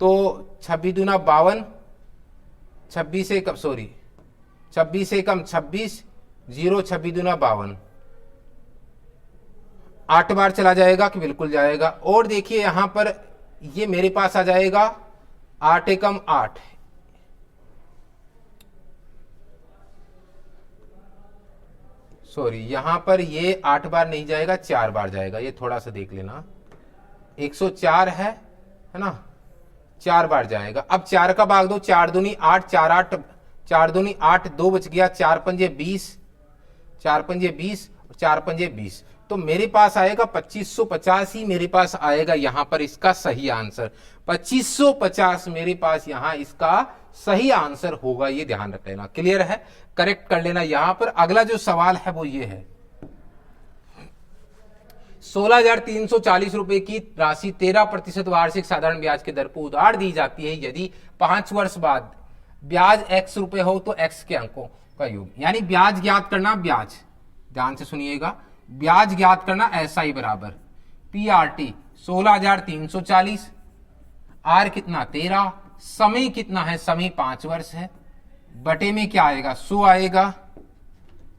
तो 26 दूना 52, 26 से कम, सॉरी 26 से कम 26, 0 26 दूना 52, 8 बार चला जाएगा कि बिल्कुल जाएगा। और देखिए यहां पर ये मेरे पास आ जाएगा 8 एकम 8, सॉरी, यहां पर ये 8 बार नहीं जाएगा, 4 बार जाएगा, ये थोड़ा सा देख लेना। 104 है ना, 4 बार जाएगा। अब 4 का भाग दो, 4 दूनी 8, 4 8, 4 दूनी 8, 2 बच गया, 4 पंजे 20, 4 पंजे 20, 4 पंजे 20, तो मेरे पास आएगा 2550 ही मेरे पास आएगा यहां पर इसका सही आंसर। 2550 मेरे पास यहां इसका सही आंसर होगा, ये ध्यान रख लेना। क्लियर है, करेक्ट कर लेना यहां पर। अगला जो सवाल है वो ये है, 16,340 रुपए की राशि 13% वार्षिक साधारण ब्याज के दर पर उधार दी जाती है। यदि 5 वर्ष बाद ब्याज x रुपए हो तो x के अंकों का योग, यानी ब्याज ज्ञात करना। ब्याज ध्यान से सुनिएगा, ब्याज ज्ञात करना SI बराबर PRT 16,340, R कितना 13, समय कितना है, समय 5 वर्ष है, बटे में क्या आएगा 100 आएगा,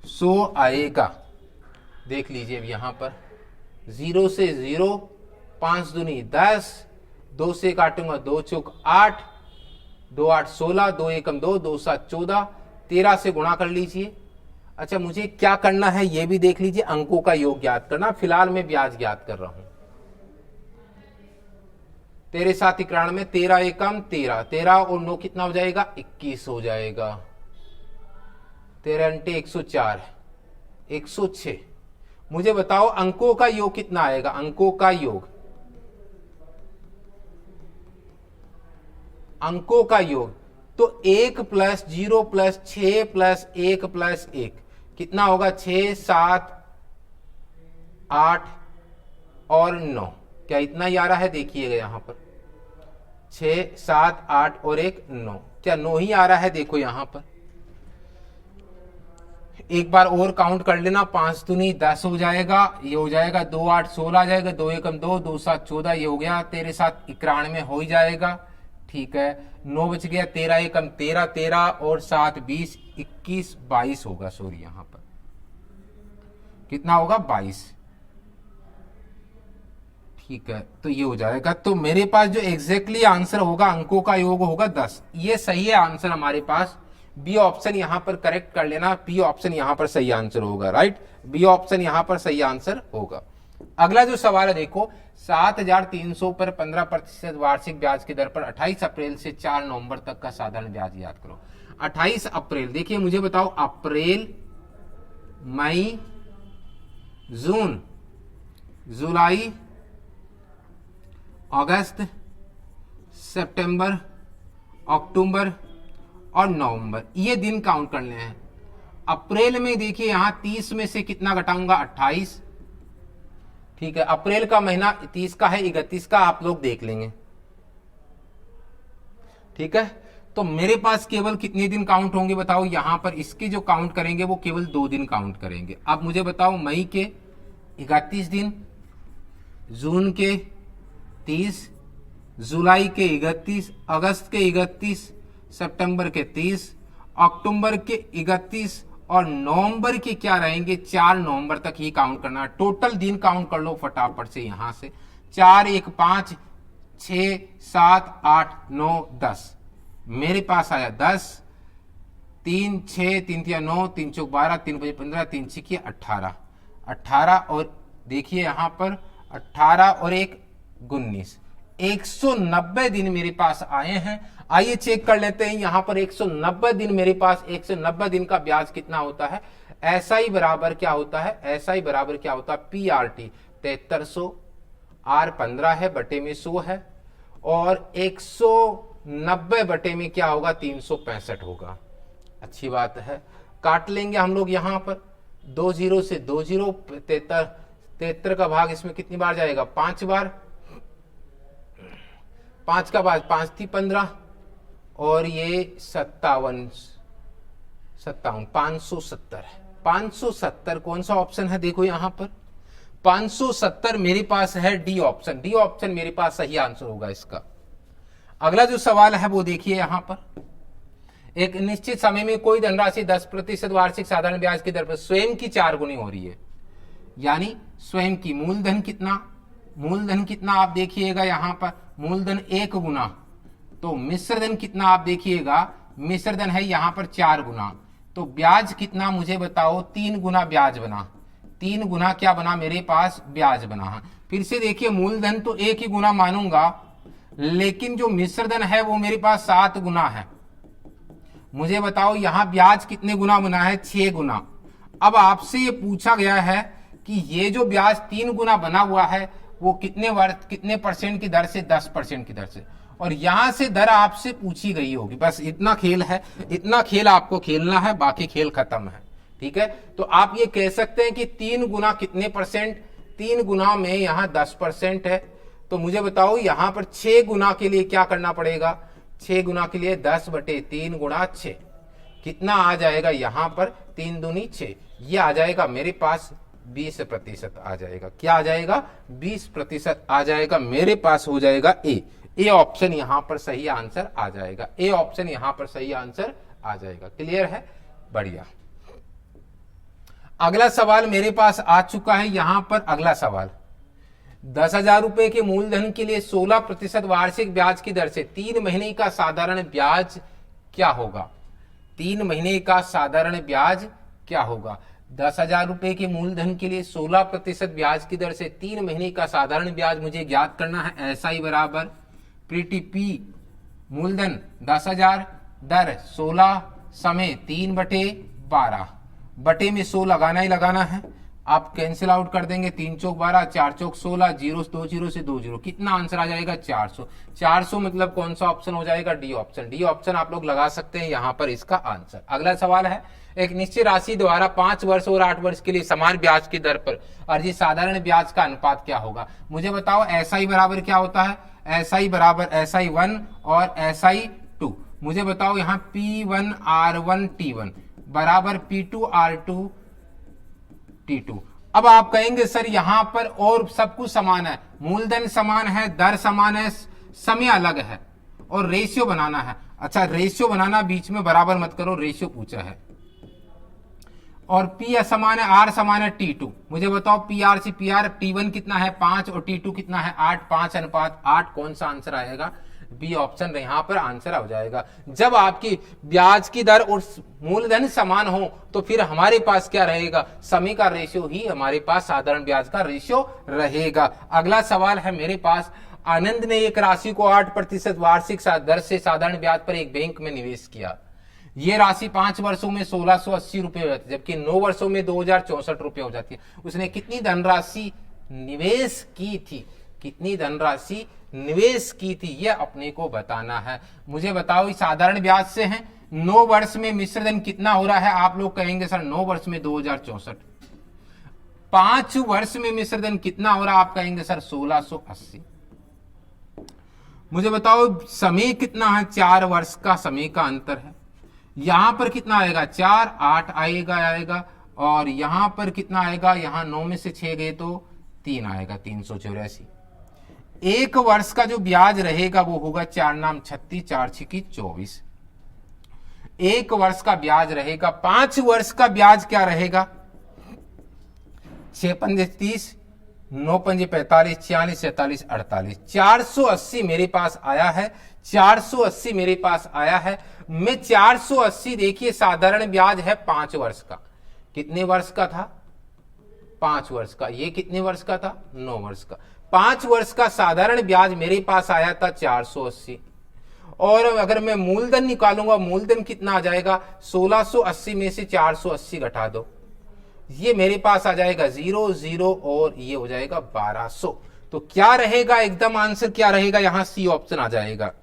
100 आएगा। देख लीजिए अब यहां पर 0 से 0, 5 दूनी 10, 2 से काटूंगा 2 चौक 8, 2 8 16, 2 एकम 2, 2 7 14, 13 से गुणा कर लीजिए। अच्छा, मुझे क्या करना है ये भी देख लीजिए, अंकों का योग ज्ञात करना। फिलहाल मैं ब्याज ज्ञात कर रहा हूं। 13 7 91, 13 एकम 13, 13 और 9 कितना हो जाएगा 21 हो जाएगा। 13 अंटे 104, 106। मुझे बताओ अंकों का योग कितना आएगा, अंकों का योग, अंकों का योग तो 1 प्लस 0 प्लस 6 प्लस 1 प्लस 1 कितना होगा 6 7 8 और 9। क्या इतना ही आ रहा है, देखिएगा यहां पर 6 7 8 और 1 9, क्या 9 ही आ रहा है। देखो यहां पर एक बार और काउंट कर लेना, 5 दूनी 10 हो जाएगा, ये हो जाएगा 2 8 16 आ जाएगा, 2 एकम 2, 2 7 14, ये हो गया 13 7 91 हो ही जाएगा। ठीक है, 9 बच गया, 13 एकम 13, 13 और 7 20, 21 22 होगा। सॉरी, यहां पर कितना होगा 22। ठीक है, तो ये हो जाएगा। तो मेरे पास जो एग्जैक्टली आंसर होगा, अंकों का योग होगा 10। ये सही है आंसर हमारे पास। बी ऑप्शन यहां पर करेक्ट कर लेना, बी ऑप्शन यहां पर सही आंसर होगा। राइट, बी ऑप्शन यहां पर सही आंसर होगा। अगला जो सवाल है देखो, 7,300 पर 15% वार्षिक ब्याज की दर पर 28 अप्रैल से 4 नवंबर तक का साधारण ब्याज याद करो। 28 अप्रैल, देखिए मुझे बताओ, अप्रैल मई जून जुलाई अगस्त सितंबर अक्टूबर और नवंबर, ये दिन काउंट करने हैं। अप्रैल में देखिए यहां 30 में से कितना घटाऊंगा 28। ठीक है, अप्रैल का महीना 30 का है, 31 का आप लोग देख लेंगे। ठीक है, तो मेरे पास केवल कितने दिन काउंट होंगे बताओ। यहां पर इसके जो काउंट करेंगे वो केवल 2 दिन काउंट करेंगे। अब मुझे बताओ, मई के 31 दिन, जून के 30, जुलाई के 31, अगस्त के 31, सितंबर के 30, अक्टूबर के 31 और नवंबर के क्या रहेंगे 4 नवंबर तक ही काउंट करना है। टोटल दिन काउंट कर लो फटाफट से यहां से, 4 1 5 6 7 8 9 10, मेरे पास आया 10, 3 6 3 3 9, 3 चौक 12, 3 5 15, 3 6 18, 18 और देखिए यहां पर 18 और 1 19, 190 दिन मेरे पास आए हैं। आइए चेक कर लेते हैं यहां पर 190 दिन मेरे पास, 190 दिन का ब्याज कितना होता है। SI बराबर क्या होता है, SI बराबर क्या होता है PRT 7300, R 15 है, बटे में 100 है, और 190 बटे में क्या होगा 365 होगा। अच्छी बात है, काट लेंगे हम लोग यहां पर 2 0 से 2 0, 73 का भाग इसमें कितनी बार जाएगा 5 बार, 5 का बाद 5 थी 15 और ये 57 570 है। 570 कौन सा ऑप्शन है, देखो यहां पर 570 मेरे पास है डी ऑप्शन। डी ऑप्शन मेरे पास सही आंसर होगा इसका। अगला जो सवाल है वो देखिए यहां पर, एक निश्चित समय में कोई धनराशि 10% वार्षिक साधारण ब्याज की दर पर स्वयं की 4 गुनी हो रही है। यानी स्वयं की मूलधन कितना, मूलधन कितना आप देखिएगा यहां पर, मूलधन 1 गुना, तो मिश्रधन कितना आप देखिएगा, मिश्रधन है यहां पर 4 गुना, तो ब्याज कितना मुझे बताओ, 3 गुना ब्याज बना, 3 गुना क्या बना मेरे पास, ब्याज बना। फिर से देखिए मूलधन तो 1 ही गुना मानूंगा, लेकिन जो मिश्रधन है वो मेरे पास 7 गुना है। मुझे बताओ यहां ब्याज कितने गुना बना है, 6 गुना। अब आपसे ये पूछा गया है कि ये जो ब्याज 3 गुना बना हुआ है वो कितने परसेंट की दर से, 10% की दर से, और यहां से दर आपसे पूछी गई होगी। बस इतना खेल है, इतना खेल आपको खेलना है, बाकी खेल खत्म है। ठीक है, तो आप ये कह सकते हैं कि 3 गुना कितने परसेंट, 3 गुना में यहां 10% है। तो मुझे बताओ यहां पर 6 गुना के लिए क्या करना पड़ेगा, 6 गुना के लिए 10/3 गुणा 6 कितना आ जाएगा, यहां पर 3 दूनी 6, ये आ जाएगा मेरे पास 20% आ जाएगा। क्या आ जाएगा, 20% आ जाएगा मेरे पास, हो जाएगा ए ऑप्शन यहां पर सही आंसर आ जाएगा। ए ऑप्शन यहां पर सही आंसर आ जाएगा। क्लियर है, बढ़िया। अगला सवाल मेरे पास आ चुका है। यहां पर अगला सवाल, 10,000 रुपए के मूलधन के लिए 16% वार्षिक ब्याज की दर से 3 महीने का साधारण ब्याज क्या होगा। 3 महीने का साधारण ब्याज क्या होगा। 10,000 रुपए के मूलधन के लिए 16% ब्याज की दर से 3 महीने का साधारण ब्याज मुझे ज्ञात करना है। SI बराबर प्रीटी P, मूलधन 10,000, दर 16, समय 3/12, बटे में 100 लगाना ही लगाना है। आप कैंसिल आउट कर देंगे, 3 चौक 12, 4 चौक 16, 0 2 0 से 2 0, कितना आंसर आ जाएगा, 400। 400 मतलब कौन सा ऑप्शन हो जाएगा, डी ऑप्शन। डी ऑप्शन आप लोग लगा सकते हैं यहां पर इसका आंसर। अगला सवाल है, एक निश्चित राशि द्वारा 5 वर्ष और 8 वर्ष के लिए समान ब्याज की दर पर अर्जित साधारण ब्याज का अनुपात क्या होगा। मुझे बताओ SI बराबर क्या होता है, SI बराबर SI1 और SI2। मुझे बताओ यहाँ P1R1T1 बराबर P2R2T2। अब आप कहेंगे सर यहां पर और सब कुछ समान है, मूलधन समान है, दर समान है, समय अलग है और रेशियो बनाना है। अच्छा, रेशियो बनाना, बीच में बराबर मत करो, रेशियो पूछा है। और P समान है, R समान है T2। मुझे बताओ PR से PR, T1 कितना है 5 और T2 कितना है 8, 5:8। कौन सा आंसर आएगा, बी ऑप्शन यहां पर आंसर हो जाएगा। जब आपकी ब्याज की दर और मूलधन समान हो तो फिर हमारे पास क्या रहेगा, समय का रेशियो ही हमारे पास साधारण ब्याज का रेशियो रहेगा। अगला सवाल है मेरे पास, आनंद ने एक राशि को 8% वार्षिक दर से साधारण ब्याज पर एक बैंक में निवेश किया। ये राशि 5 वर्षों में 1680 रुपए हो जाती है, जबकि 9 वर्षों में 2064 रुपए हो जाती है। उसने कितनी धनराशि निवेश की थी, कितनी धनराशि निवेश की थी, यह अपने को बताना है। मुझे बताओ इस साधारण ब्याज से है, 9 वर्ष में मिश्रधन कितना हो रहा है। आप लोग कहेंगे सर 9 वर्ष में 2064, 5 वर्ष में मिश्रधन कितना हो रहा, आप कहेंगे सर 1680। मुझे बताओ समय कितना है, 4 वर्ष का समय का अंतर है। यहां पर कितना आएगा, 4 8 आएगा, और यहां पर कितना आएगा, यहां 9 में से 6 गए तो 3 आएगा, 384। 1 वर्ष का जो ब्याज रहेगा वो होगा 4 नाम 36, 4 छिकी 24। 1 वर्ष का ब्याज रहेगा। 5 वर्ष का ब्याज क्या रहेगा, 6 पंजे 30, 9 पंजे 45, 46 47 48, 480 मेरे पास आया है, 480 मेरे पास आया है। मैं 480, देखिए साधारण ब्याज है 5 वर्ष का, कितने वर्ष का था, 5 वर्ष का। ये कितने वर्ष का था, 9 वर्ष का। 5 वर्ष का साधारण ब्याज मेरे पास आया था 480, और अगर मैं मूलधन निकालूंगा, मूलधन कितना आ जाएगा, 1680 में से 480 घटा दो, ये मेरे पास आ जाएगा 0 0 और ये हो जाएगा 1200। तो क्या रहेगा, एकदम आंसर क्या रहेगा, यहां सी ऑप्शन आ जाएगा।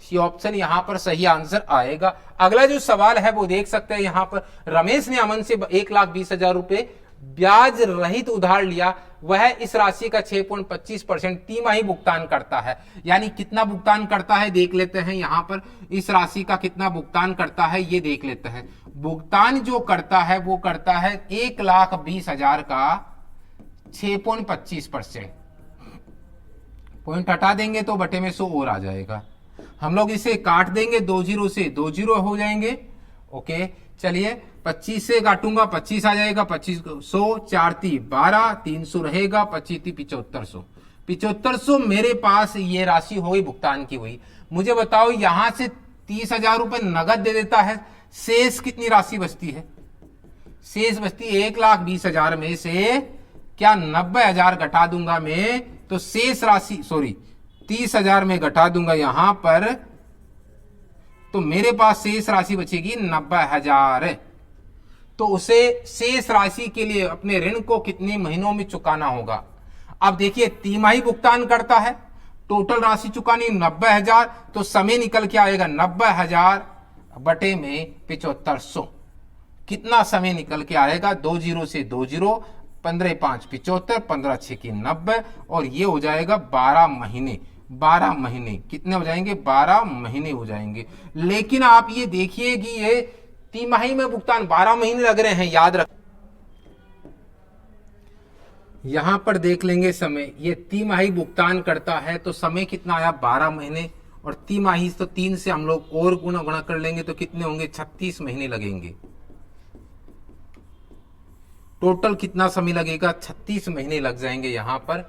सी ऑप्शन यहां पर सही आंसर आएगा। अगला जो सवाल है वो देख सकते हैं, यहां पर रमेश ने अमन से 1,20,000 रुपए ब्याज रहित उधार लिया। वह इस राशि का 6.25% तिमाही भुगतान करता है। यानी कितना भुगतान करता है देख लेते हैं, यहां पर इस राशि का कितना भुगतान करता है ये देख लेते हैं। भुगतान जो करता है वो करता है 1,20,000 का 6.25%। पॉइंट हटा देंगे तो बटे में 100 और आ जाएगा। हम लोग इसे काट देंगे, 2 0 से 2 0 हो जाएंगे। ओके, चलिए 25 से काटूंगा, 25 आ जाएगा, 25 100, 4 3 12, 300 रहेगा, 25 3 7500। 7500 मेरे पास ये राशि हो गई भुगतान की हुई। मुझे बताओ यहां से 30,000 रुपए नगद दे देता है, शेष कितनी राशि बचती है? शेष बचती है 1,20,000 में से क्या 90,000 घटा दूंगा मैं, तो शेष राशि 30,000 में घटा दूंगा यहां पर, तो मेरे पास शेष राशि बचेगी 90,000। तो उसे शेष राशि के लिए अपने ऋण को कितने महीनों में चुकाना होगा? अब देखिए तिमाही भुगतान करता है, टोटल राशि चुकानी 90,000, तो समय निकल के आएगा 90,000 बटे में 7500। कितना समय निकल के आएगा? 2 0 से 2 0, 15 5 75, 15 6 की 90, और ये हो जाएगा 12 महीने। 12 महीने कितने हो जाएंगे? 12 महीने हो जाएंगे। लेकिन आप ये देखिए कि ये तिमाही में भुगतान 12 महीने लग रहे हैं, याद रख। यहां पर देख लेंगे समय, ये तिमाही भुगतान करता है तो समय कितना आया? 12 महीने, और तिमाही तो 3 से हम लोग और गुणा कर लेंगे तो कितने होंगे? 36 महीने लगेंगे। टोटल कितना समय लगेगा? 36 महीने लग जाएंगे। यहां पर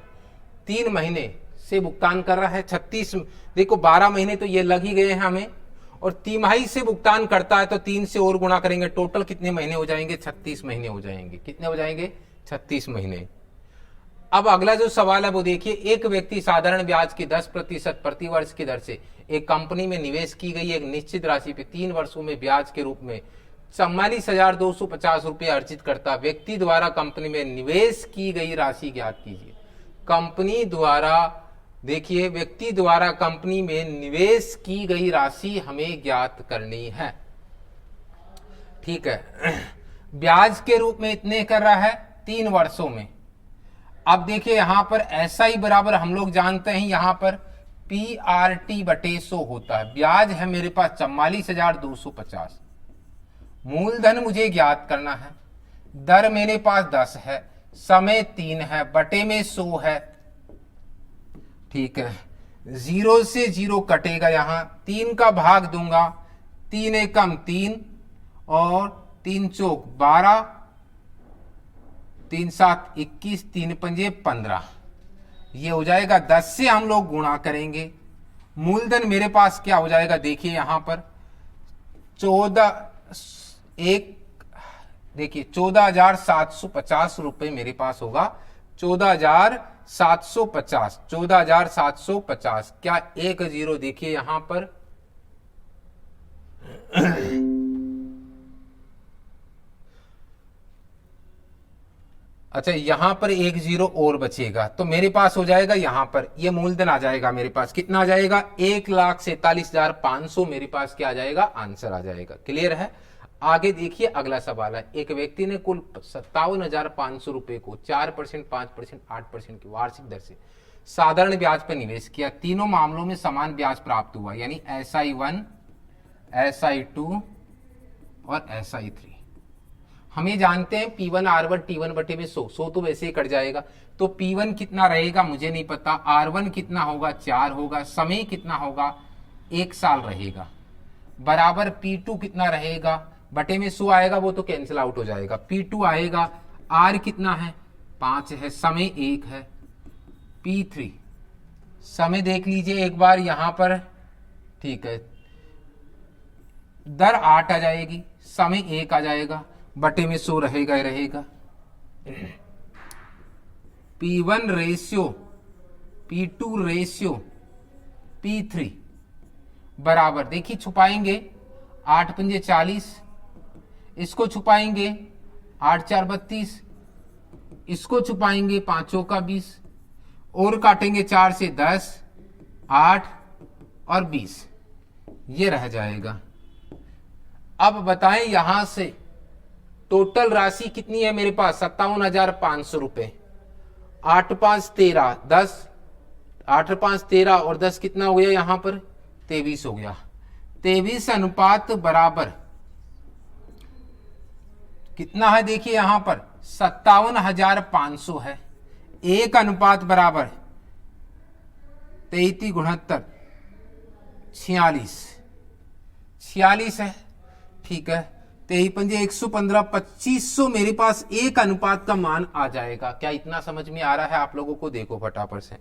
3 महीने से भुगतान कर रहा है, 36, देखो 12 महीने तो ये लग ही गए हैं हमें, और तिमाही से भुगतान करता है तो 3 से और गुणा करेंगे, टोटल कितने महीने हो जाएंगे? 36 महीने हो जाएंगे। कितने हो जाएंगे? 36 महीने। अब अगला जो सवाल है वो देखिए, एक व्यक्ति साधारण ब्याज की 10% प्रतिवर्ष की दर से एक कंपनी में निवेश की गई एक निश्चित राशि पे 3 वर्षों में ब्याज के रूप में 44,250 रुपए अर्जित करता। व्यक्ति द्वारा कंपनी में निवेश की गई राशि ज्ञात कीजिए। कंपनी द्वारा, देखिए व्यक्ति द्वारा कंपनी में निवेश की गई राशि हमें ज्ञात करनी है, ठीक है। ब्याज के रूप में इतने कर रहा है 3 वर्षों में। अब देखिए यहां पर SI बराबर हम लोग जानते हैं, यहां पर PRT बटे 100 होता है। ब्याज है मेरे पास 44,250, मूलधन मुझे ज्ञात करना है, दर मेरे पास 10 है, समय 3 है, बटे में 100 है, ठीक है। 0 से 0 कटेगा, यहां 3 का भाग दूंगा, 3 एकम 3 और 3 चौक 12, 3 7 21, 3 पंजे 15, ये हो जाएगा। 10 से हम लोग गुणा करेंगे, मूलधन मेरे पास क्या हो जाएगा? देखिए यहां पर 14,750 रुपए मेरे पास होगा। 14,750, क्या 1 0? देखिए यहां पर अच्छा, यहां पर 1 0 और बचेगा, तो मेरे पास हो जाएगा यहां पर ये मूलधन आ जाएगा मेरे पास। कितना आ जाएगा? 1,47,500 मेरे पास क्या आ जाएगा? आंसर आ जाएगा। क्लियर है? आगे देखिए अगला सवाल है, एक व्यक्ति ने कुल 57,500 रुपए को 4%, 5%, 8% की वार्षिक दर से साधारण ब्याज पर निवेश किया। तीनों मामलों में समान ब्याज प्राप्त हुआ, यानी SI1, SI2 और SI3। हम ये जानते हैं P1 R1 T1 बटे में 100 तो वैसे ही कट जाएगा, तो P1 कितना रहेगा मुझे नहीं पता, R1 कितना होगा? 4 होगा, समय कितना होगा? 1 साल रहेगा, बराबर P2 कितना रहेगा? बटे में 100 आएगा, वो तो कैंसिल आउट हो जाएगा। P2 आएगा, R कितना है? 5 है, समय 1 है। P3 समय देख लीजिए एक बार यहां पर, ठीक है, दर 8 आ जाएगी, समय 1 आ जाएगा, बटे में 100 रहेगा ही रहेगा। P1 ratio, P2 ratio, P3 बराबर, देखिए छुपाएंगे 8 पंजे 40, इसको छुपाएंगे 8 4 32, इसको छुपाएंगे 5 का 20, और काटेंगे 4 से 10, 8 और 20, ये रह जाएगा। अब बताएं यहां से टोटल राशि कितनी है मेरे पास? 57,500 रुपए। 8 5 13, 10, 8 5 13 और 10 कितना हो गया? यहां पर 23 हो गया। 23 अनुपात बराबर कितना है? देखिए यहां पर 57,500 है। 1 अनुपात बराबर 33 गुणहत्तर 46 है, ठीक है। 23 पंजे 115, 2500 मेरे पास 1 अनुपात का मान आ जाएगा। क्या इतना समझ में आ रहा है आप लोगों को? देखो फटाफट से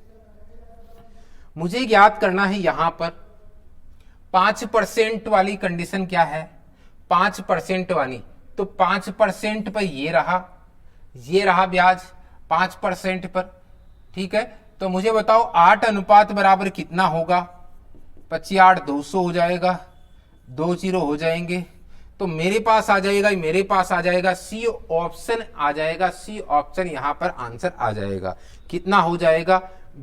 मुझे ज्ञात करना है यहां पर 5% वाली कंडीशन क्या है? 5% वाली, तो 5% पर ये रहा ब्याज 5% पर। ठीक है, तो मुझे बताओ 8 अनुपात बराबर कितना होगा? 25 8 200 हो जाएगा, 2 0 हो जाएंगे, तो मेरे पास आ जाएगा सी ऑप्शन आ जाएगा, सी ऑप्शन यहां पर आंसर आ जाएगा। कितना हो जाएगा?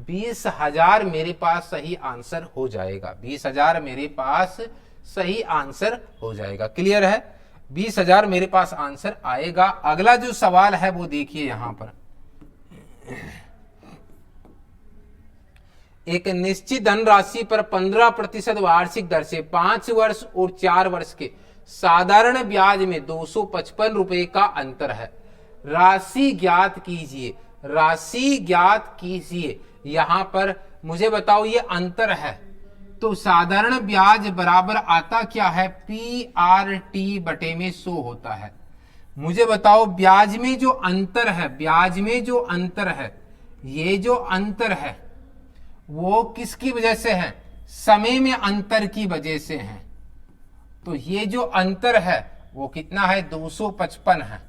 20,000 मेरे पास सही आंसर हो जाएगा। 20,000 मेरे पास सही आंसर हो जाएगा। क्लियर है? 20,000 मेरे पास आंसर आएगा। अगला जो सवाल है वो देखिए यहां पर, एक निश्चित धनराशि पर 15% वार्षिक दर से 5 वर्ष और 4 वर्ष के साधारण ब्याज में 255 रुपए का अंतर है। राशि ज्ञात कीजिए। यहां पर मुझे बताओ ये अंतर है, तो साधारण ब्याज बराबर आता क्या है? PRT बटे में 100 होता है। मुझे बताओ ब्याज में जो अंतर है, ये जो अंतर है वो किसकी वजह से है? समय में अंतर की वजह से है। तो ये जो अंतर है वो कितना है? 255 है।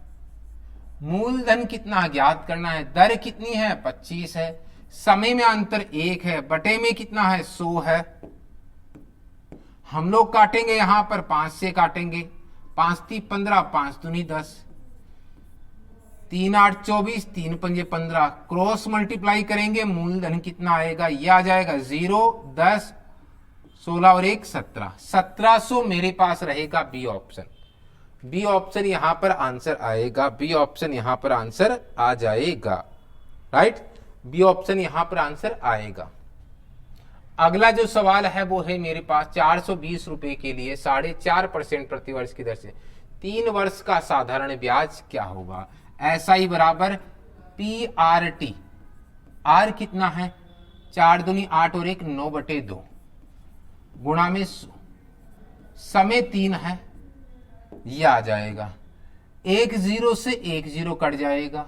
मूलधन कितना ज्ञात करना है? दर कितनी है? 25 है। समय में अंतर 1 है, बटे में कितना है? 100 है। हम लोग काटेंगे यहां पर 5 से काटेंगे, 5 3 15, 5 दूनी 10, 3 8 24, 3 पंजे 15, क्रॉस मल्टीप्लाई करेंगे, मूलधन कितना आएगा? ये आ जाएगा 0 10 16 और 1 17, 1700 मेरे पास रहेगा बी ऑप्शन। बी ऑप्शन यहां पर आंसर आएगा, बी ऑप्शन यहां पर आंसर आ जाएगा। राइट, बी ऑप्शन यहां पर आंसर आएगा। अगला जो सवाल है वो है मेरे पास 420 रुपए के लिए 4.5% प्रतिवर्ष की दर से 3 वर्ष का साधारण ब्याज क्या होगा? SI बराबर PRT, आर कितना है? 4 दूनी 8 और 1 9/2 गुणा में 100, समय 3 है, यह आ जाएगा। 1 0 से 1 0 कट जाएगा,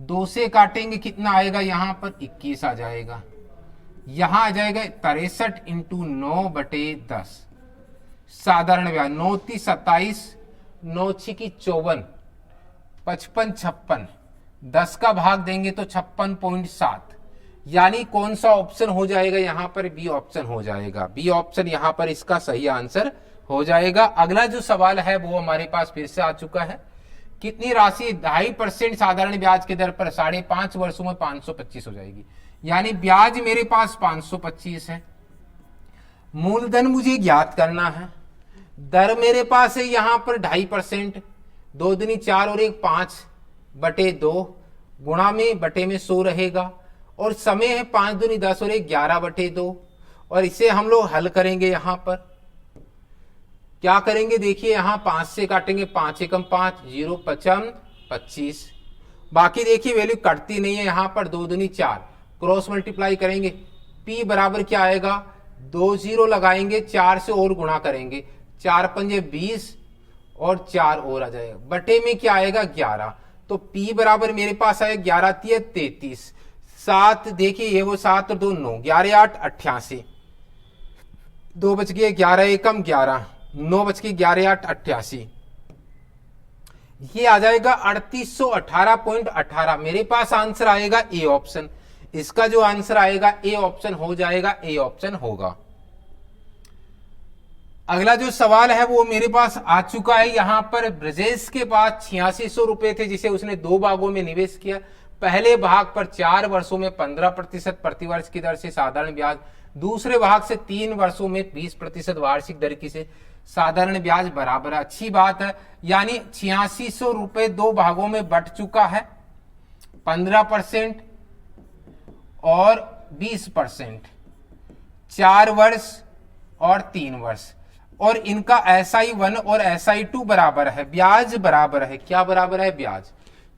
2 से काटेंगे कितना आएगा? यहां पर 21 आ जाएगा। यहां आ जाएगा 63 इंटू 9/10 साधारण ब्याज। 9 3 27, 9 6 54, 55 56, 10 का भाग देंगे तो 56.7, यानी कौन सा ऑप्शन हो जाएगा यहां पर? बी ऑप्शन हो जाएगा। बी ऑप्शन यहां पर इसका सही आंसर हो जाएगा। अगला जो सवाल है वो हमारे पास फिर से आ चुका है। कितनी राशि 2.5% साधारण ब्याज के दर पर 5.5 वर्षों में 525 हो जाएगी? यानी ब्याज मेरे पास 525 है, मूलधन मुझे ज्ञात करना है, दर मेरे पास है यहां पर 2.5%, 2 दूनी 4 और 1 5/2 गुणा में बटे में 100 रहेगा, और समय है 5 दूनी 10 और 1 11/2, और इसे हम लोग हल करेंगे। यहां पर क्या करेंगे? देखिए यहां 5 से काटेंगे, 5 एकम 5, 0 5 25, बाकी देखिए वैल्यू कटती नहीं है। यहां पर 2 दूनी 4, क्रॉस मल्टीप्लाई करेंगे, P बराबर क्या आएगा? 2 0 लगाएंगे, 4 से और गुणा करेंगे, 4 पंजे 20 और 4 और आ जाएगा, बटे में क्या आएगा? 11। तो P बराबर मेरे पास आएगा 11 3 33, 7 देखिए ये वो 7 और 2 9, 11 8 88, 2 बच गए, 11 एकम 11, 9 बच के 11 8 88, ये आ जाएगा 3818.18। मेरे पास आंसर आएगा ए ऑप्शन। इसका जो आंसर आएगा ए ऑप्शन हो जाएगा, ए ऑप्शन होगा। अगला जो सवाल है वो मेरे पास आ चुका है। यहां पर ब्रजेश के पास 8600 रुपए थे जिसे उसने 2 भागों में निवेश किया। पहले भाग पर 4 वर्षों में 15% प्रतिवर्ष की दर से साधारण ब्याज, दूसरे भाग से 3 वर्षों में 20% वार्षिक दर की से साधारण ब्याज बराबर। अच्छी बात है, यानी 8600 रुपए 2 भागों में बट चुका है, 15% और 20%, 4 वर्ष और 3 वर्ष, और इनका SI1 और SI2 बराबर है, ब्याज बराबर है। क्या बराबर है? ब्याज।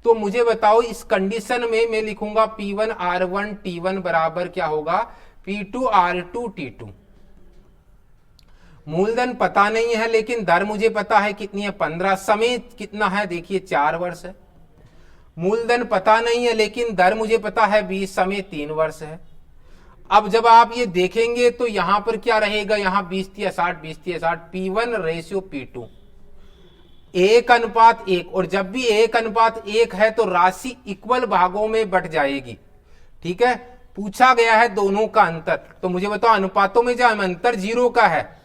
तो मुझे बताओ इस कंडीशन में मैं लिखूंगा P1 R1 T1 बराबर क्या होगा? P2 R2 T2। मूलधन पता नहीं है लेकिन दर मुझे पता है कितनी है? 15। समय कितना है? देखिए 4 वर्ष है। मूलधन पता नहीं है लेकिन दर मुझे पता है 20, समय 3 वर्ष है। अब जब आप ये देखेंगे तो यहां पर क्या रहेगा? यहां 20 3 60, 20 3 60, P1 रेशियो P2। 1:1, और जब भी 1:1 है तो राशि इक्वल भागों में बट जाएगी। ठीक है, पूछा गया है दोनों का अंतर, तो मुझे बताओ अनुपातों में जब अंतर 0 का है,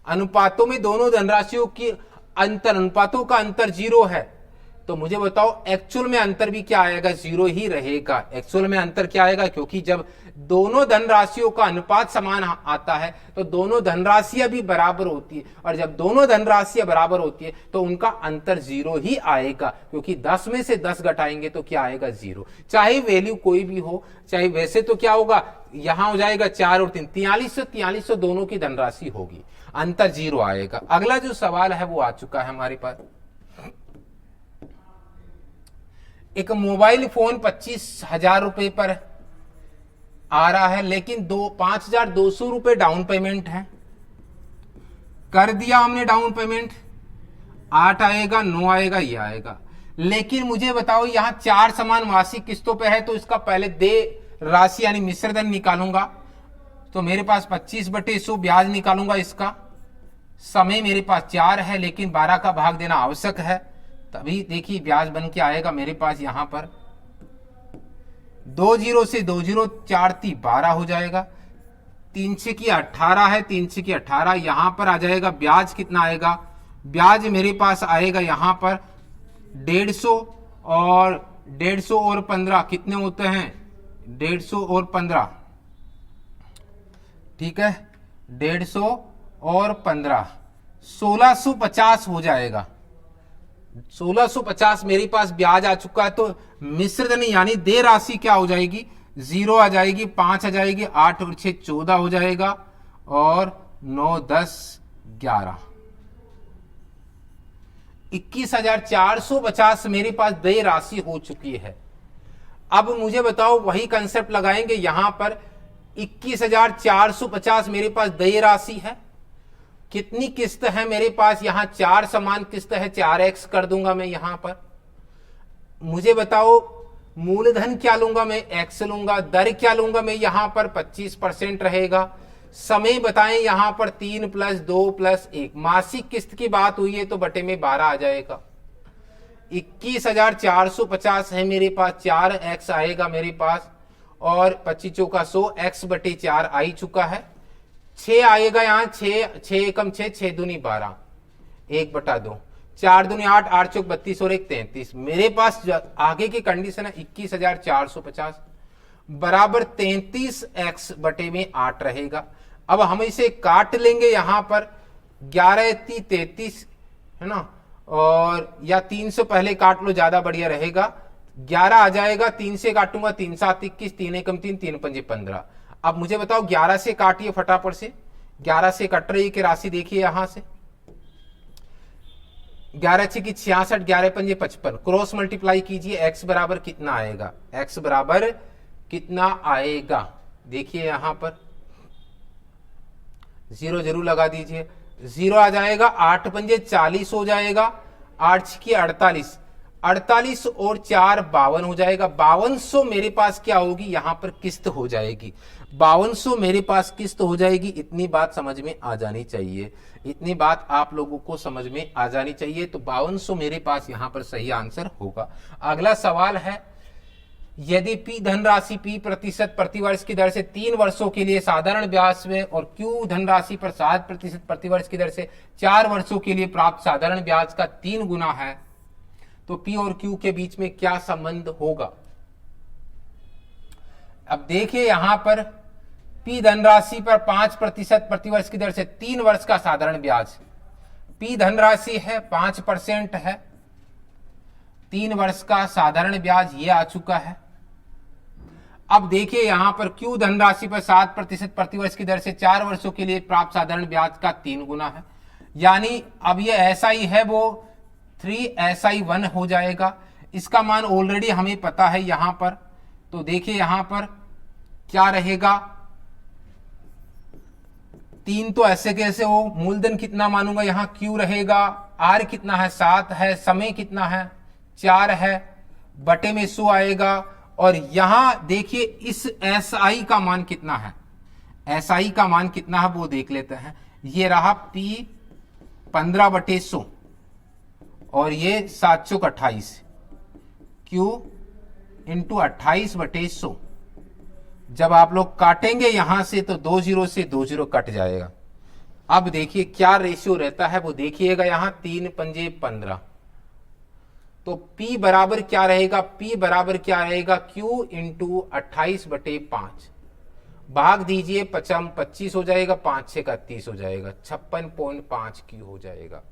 अनुपातों में दोनों धनराशियों की अनुपातों का अंतर 0 है, तो मुझे बताओ एक्चुअल में अंतर भी क्या आएगा, 0 ही रहेगा। एक्चुअल में अंतर क्या आएगा, क्योंकि जब दोनों धनराशियों का अनुपात समान आता है तो दोनों धनराशियां भी बराबर होती है, और जब दोनों धनराशियां बराबर होती है तो उनका अंतर 0 ही आएगा, क्योंकि 10 में से 10 घटाएंगे तो क्या आएगा, 0। चाहे वैल्यू कोई भी हो, चाहे वैसे तो क्या होगा, यहां हो जाएगा 4 और 3, 4300 दोनों की धनराशि होगी, अंतर 0 आएगा। अगला जो सवाल है वो आ चुका है हमारे पास। एक मोबाइल फोन 25,000 रुपए पर आ रहा है, लेकिन 5,200 रुपए डाउन पेमेंट है। कर दिया हमने डाउन पेमेंट, 8 आएगा, 9 आएगा, ये आएगा। लेकिन मुझे बताओ यहां 4 समान मासिक किस्तों पे है, तो इसका पहले देय राशि यानी मिश्र धन निकालूंगा, तो मेरे पास 25/100 ब्याज निकालूंगा। इसका समय मेरे पास 4 है, लेकिन 12 का भाग देना आवश्यक है, तभी देखिए ब्याज बन के आएगा मेरे पास यहां पर 2 0 से 2 0, 4 3 12 हो जाएगा, 3 6 की 18 है, 3 6 की 18, यहां पर आ जाएगा ब्याज कितना आएगा, ब्याज मेरे पास आएगा यहां पर 150 और 150 और 15 कितने होते हैं, 150 और 15, ठीक है, 150 और 15 1650 हो जाएगा। 1650 मेरे पास ब्याज आ चुका है, तो मिश्र धन यानी देय राशि क्या हो जाएगी, 0 आ जाएगी, 5 आ जाएगी, 8 और 6 14 हो जाएगा, और 9 10 11 21,450 मेरे पास देय राशि हो चुकी है। अब मुझे बताओ वही कंसेप्ट लगाएंगे यहां पर, 21,450 मेरे पास देय राशि है, कितनी किस्त है मेरे पास, यहां 4 समान किस्त है, 4x कर दूंगा मैं यहां पर। मुझे बताओ मूलधन क्या लूंगा मैं, x लूंगा, दर क्या लूंगा मैं यहां पर 25% रहेगा, समय बताएं यहां पर 3 + 2 + 1, मासिक किस्त की बात हुई है तो बटे में 12 आ जाएगा। 21,450 है मेरे पास, 4x आएगा मेरे पास, और 25 चौका 100, x/4 आ ही चुका है, 6 आएगा यहाँ, 6 एकम 6, 6 दूनी 12, 1/2, 4 दूनी 8, 8 चौक 32 और 1 33। मेरे पास आगे की कंडीशन है 21,450 बराबर 33x/8 रहेगा। अब हम इसे काट लेंगे यहां पर, 11 × 33 है ना, और या 3 से पहले काट लो, ज्यादा बढ़िया रहेगा। 11 आ जाएगा, 3 से काटूंगा, 3 7 21, 3 एकम 3, 3 5 15। अब मुझे बताओ 11 से काटिए फटाफट से, 11 से कट रही की राशि देखिए यहां से, 11 6 की 66, 11 5 55, क्रॉस मल्टीप्लाई कीजिए, x बराबर कितना आएगा, x बराबर कितना आएगा, देखिए यहां पर 0 जरूर लगा दीजिए, 0 आ जाएगा, 8 5 40 हो जाएगा, 8 6 की 48, 48 और 4 52 हो जाएगा। 5200 मेरे पास क्या होगी, यहां पर किस्त हो जाएगी, 5200 मेरे पास किस्त हो जाएगी। इतनी बात समझ में आ जानी चाहिए, इतनी बात आप लोगों को समझ में आ जानी चाहिए। तो 5200 मेरे पास यहां पर सही आंसर होगा। अगला सवाल है, यदि P धनराशि P% प्रतिवर्ष की दर से 3 वर्षों के लिए साधारण ब्याज में और Q धनराशि पर 7% प्रतिवर्ष की दर से 4 वर्षों के लिए प्राप्त साधारण ब्याज का 3 गुना है, तो P और Q के बीच में क्या संबंध होगा। अब देखिए यहां पर P धनराशि पर 5% प्रतिवर्ष की दर से 3 वर्ष का साधारण ब्याज, P धनराशि है 5% है, 3 वर्ष का साधारण ब्याज ये आ चुका है। अब देखिए यहां पर Q धनराशि पर 7% प्रतिवर्ष की दर से 4 वर्षों के लिए प्राप्त साधारण ब्याज का 3 गुना है, यानी अब ये SI है वो 3SI1 हो जाएगा। इसका मान ऑलरेडी हमें पता है यहां पर, तो देखिए यहां पर क्या रहेगा, 3 तो ऐसे कैसे हो, मूलधन कितना मानूंगा, यहां Q रहेगा, R कितना है 7 है, समय कितना है 4 है, बटे में 100 आएगा, और यहां देखिए इस SI का मान कितना है, SI का मान कितना है वो देख लेते हैं। ये रहा P 15/100, और ये 7 चौक 28, Q इंटू 28/100। जब आप लोग काटेंगे यहां से तो 2 जीरो से 2 जीरो कट जाएगा। अब देखिए क्या रेशियो रहता है वो देखिएगा, यहां 3 पंजे 15, तो P बराबर क्या रहेगा, P बराबर क्या रहेगा, Q इंटू 28/5, भाग दीजिए 5 25 हो जाएगा, 5 6 31 हो जाएगा, 56.5 Q हो जाएगा।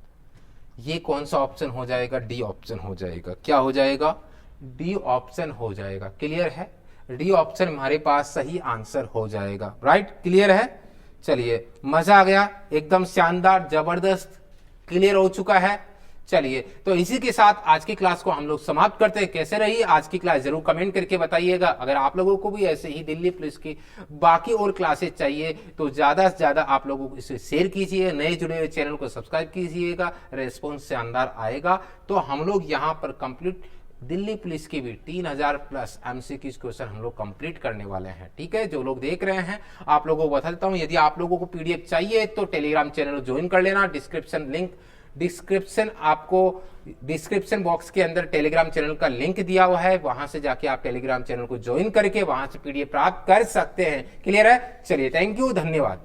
ये कौन सा ऑप्शन हो जाएगा, डी ऑप्शन हो जाएगा। क्या हो जाएगा, डी ऑप्शन हो जाएगा। क्लियर है, डी ऑप्शन हमारे पास सही आंसर हो जाएगा। राइट, क्लियर है। चलिए, मजा आ गया, एकदम शानदार, जबरदस्त, क्लियर हो चुका है। चलिए, तो इसी के साथ आज की क्लास को हम लोग समाप्त करते हैं। कैसे रही आज की क्लास जरूर कमेंट करके बताइएगा। अगर आप लोगों को भी ऐसे ही दिल्ली पुलिस की बाकी और क्लासेस चाहिए तो ज्यादा से ज्यादा आप लोगों को इसे शेयर कीजिए, नए जुड़े हुए चैनल को सब्सक्राइब कीजिएगा, रेस्पॉन्स शानदार आएगा। तो हम लोग यहाँ पर कंप्लीट दिल्ली पुलिस की भी 3000 प्लस एमसीक्यूज क्वेश्चन हम लोग कंप्लीट करने वाले हैं। ठीक है, जो लोग देख रहे हैं आप लोगों को बता देता हूं, यदि आप लोगों को पीडीएफ चाहिए तो टेलीग्राम चैनल ज्वाइन कर लेना। डिस्क्रिप्शन बॉक्स के अंदर टेलीग्राम चैनल का लिंक दिया हुआ है, वहां से जाके आप टेलीग्राम चैनल को ज्वाइन करके वहां से पीडीएफ प्राप्त कर सकते हैं। क्लियर है। चलिए, थैंक यू, धन्यवाद।